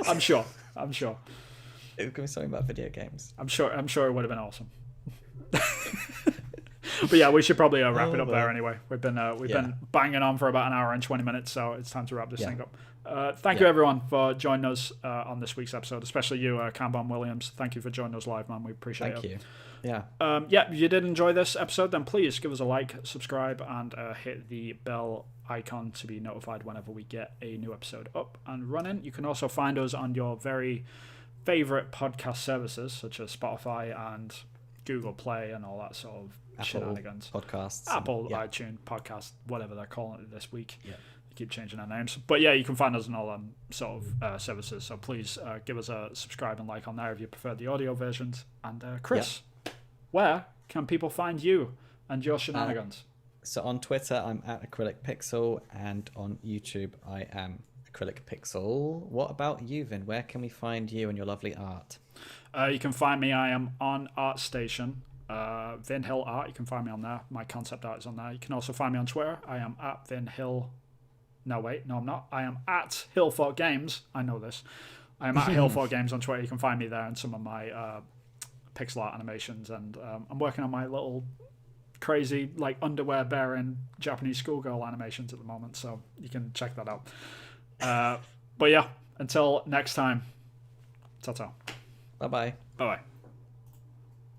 I'm sure. It was going to be something about video games. I'm sure it would have been awesome. But yeah, we should probably wrap it up there anyway. We've been banging on for about an hour and 20 minutes, so it's time to wrap this thing up. Thank you everyone for joining us on this week's episode, especially you, Cambon Williams. Thank you for joining us live, man. We appreciate it. Thank you. Yeah. If you did enjoy this episode, then please give us a like, subscribe, and hit the bell icon to be notified whenever we get a new episode up and running. You can also find us on your very favorite podcast services, such as Spotify and Google Play and all that sort of Apple shenanigans. Podcasts. Apple, iTunes, podcast, whatever they're calling it this week. Yeah. They keep changing their names. But yeah, you can find us on all them sort of services. So please give us a subscribe and like on there if you prefer the audio versions. And Chris, where can people find you and your shenanigans? So on Twitter, I'm at Acrylic Pixel, and on YouTube, I am Acrylic Pixel. What about you, Vin? Where can we find you and your lovely art? You can find me. I am on ArtStation. Vin Hill Art. You can find me on there. My concept art is on there. You can also find me on Twitter. I am at Vin Hill. No, wait. No, I'm not. I am at Hillfort Games. I know this. I am at Hillfort Games on Twitter. You can find me there and some of my pixel art animations. And I'm working on my little crazy like underwear bearing Japanese schoolgirl animations at the moment. So you can check that out. But yeah, until next time. Ta-ta. Bye-bye. Bye-bye.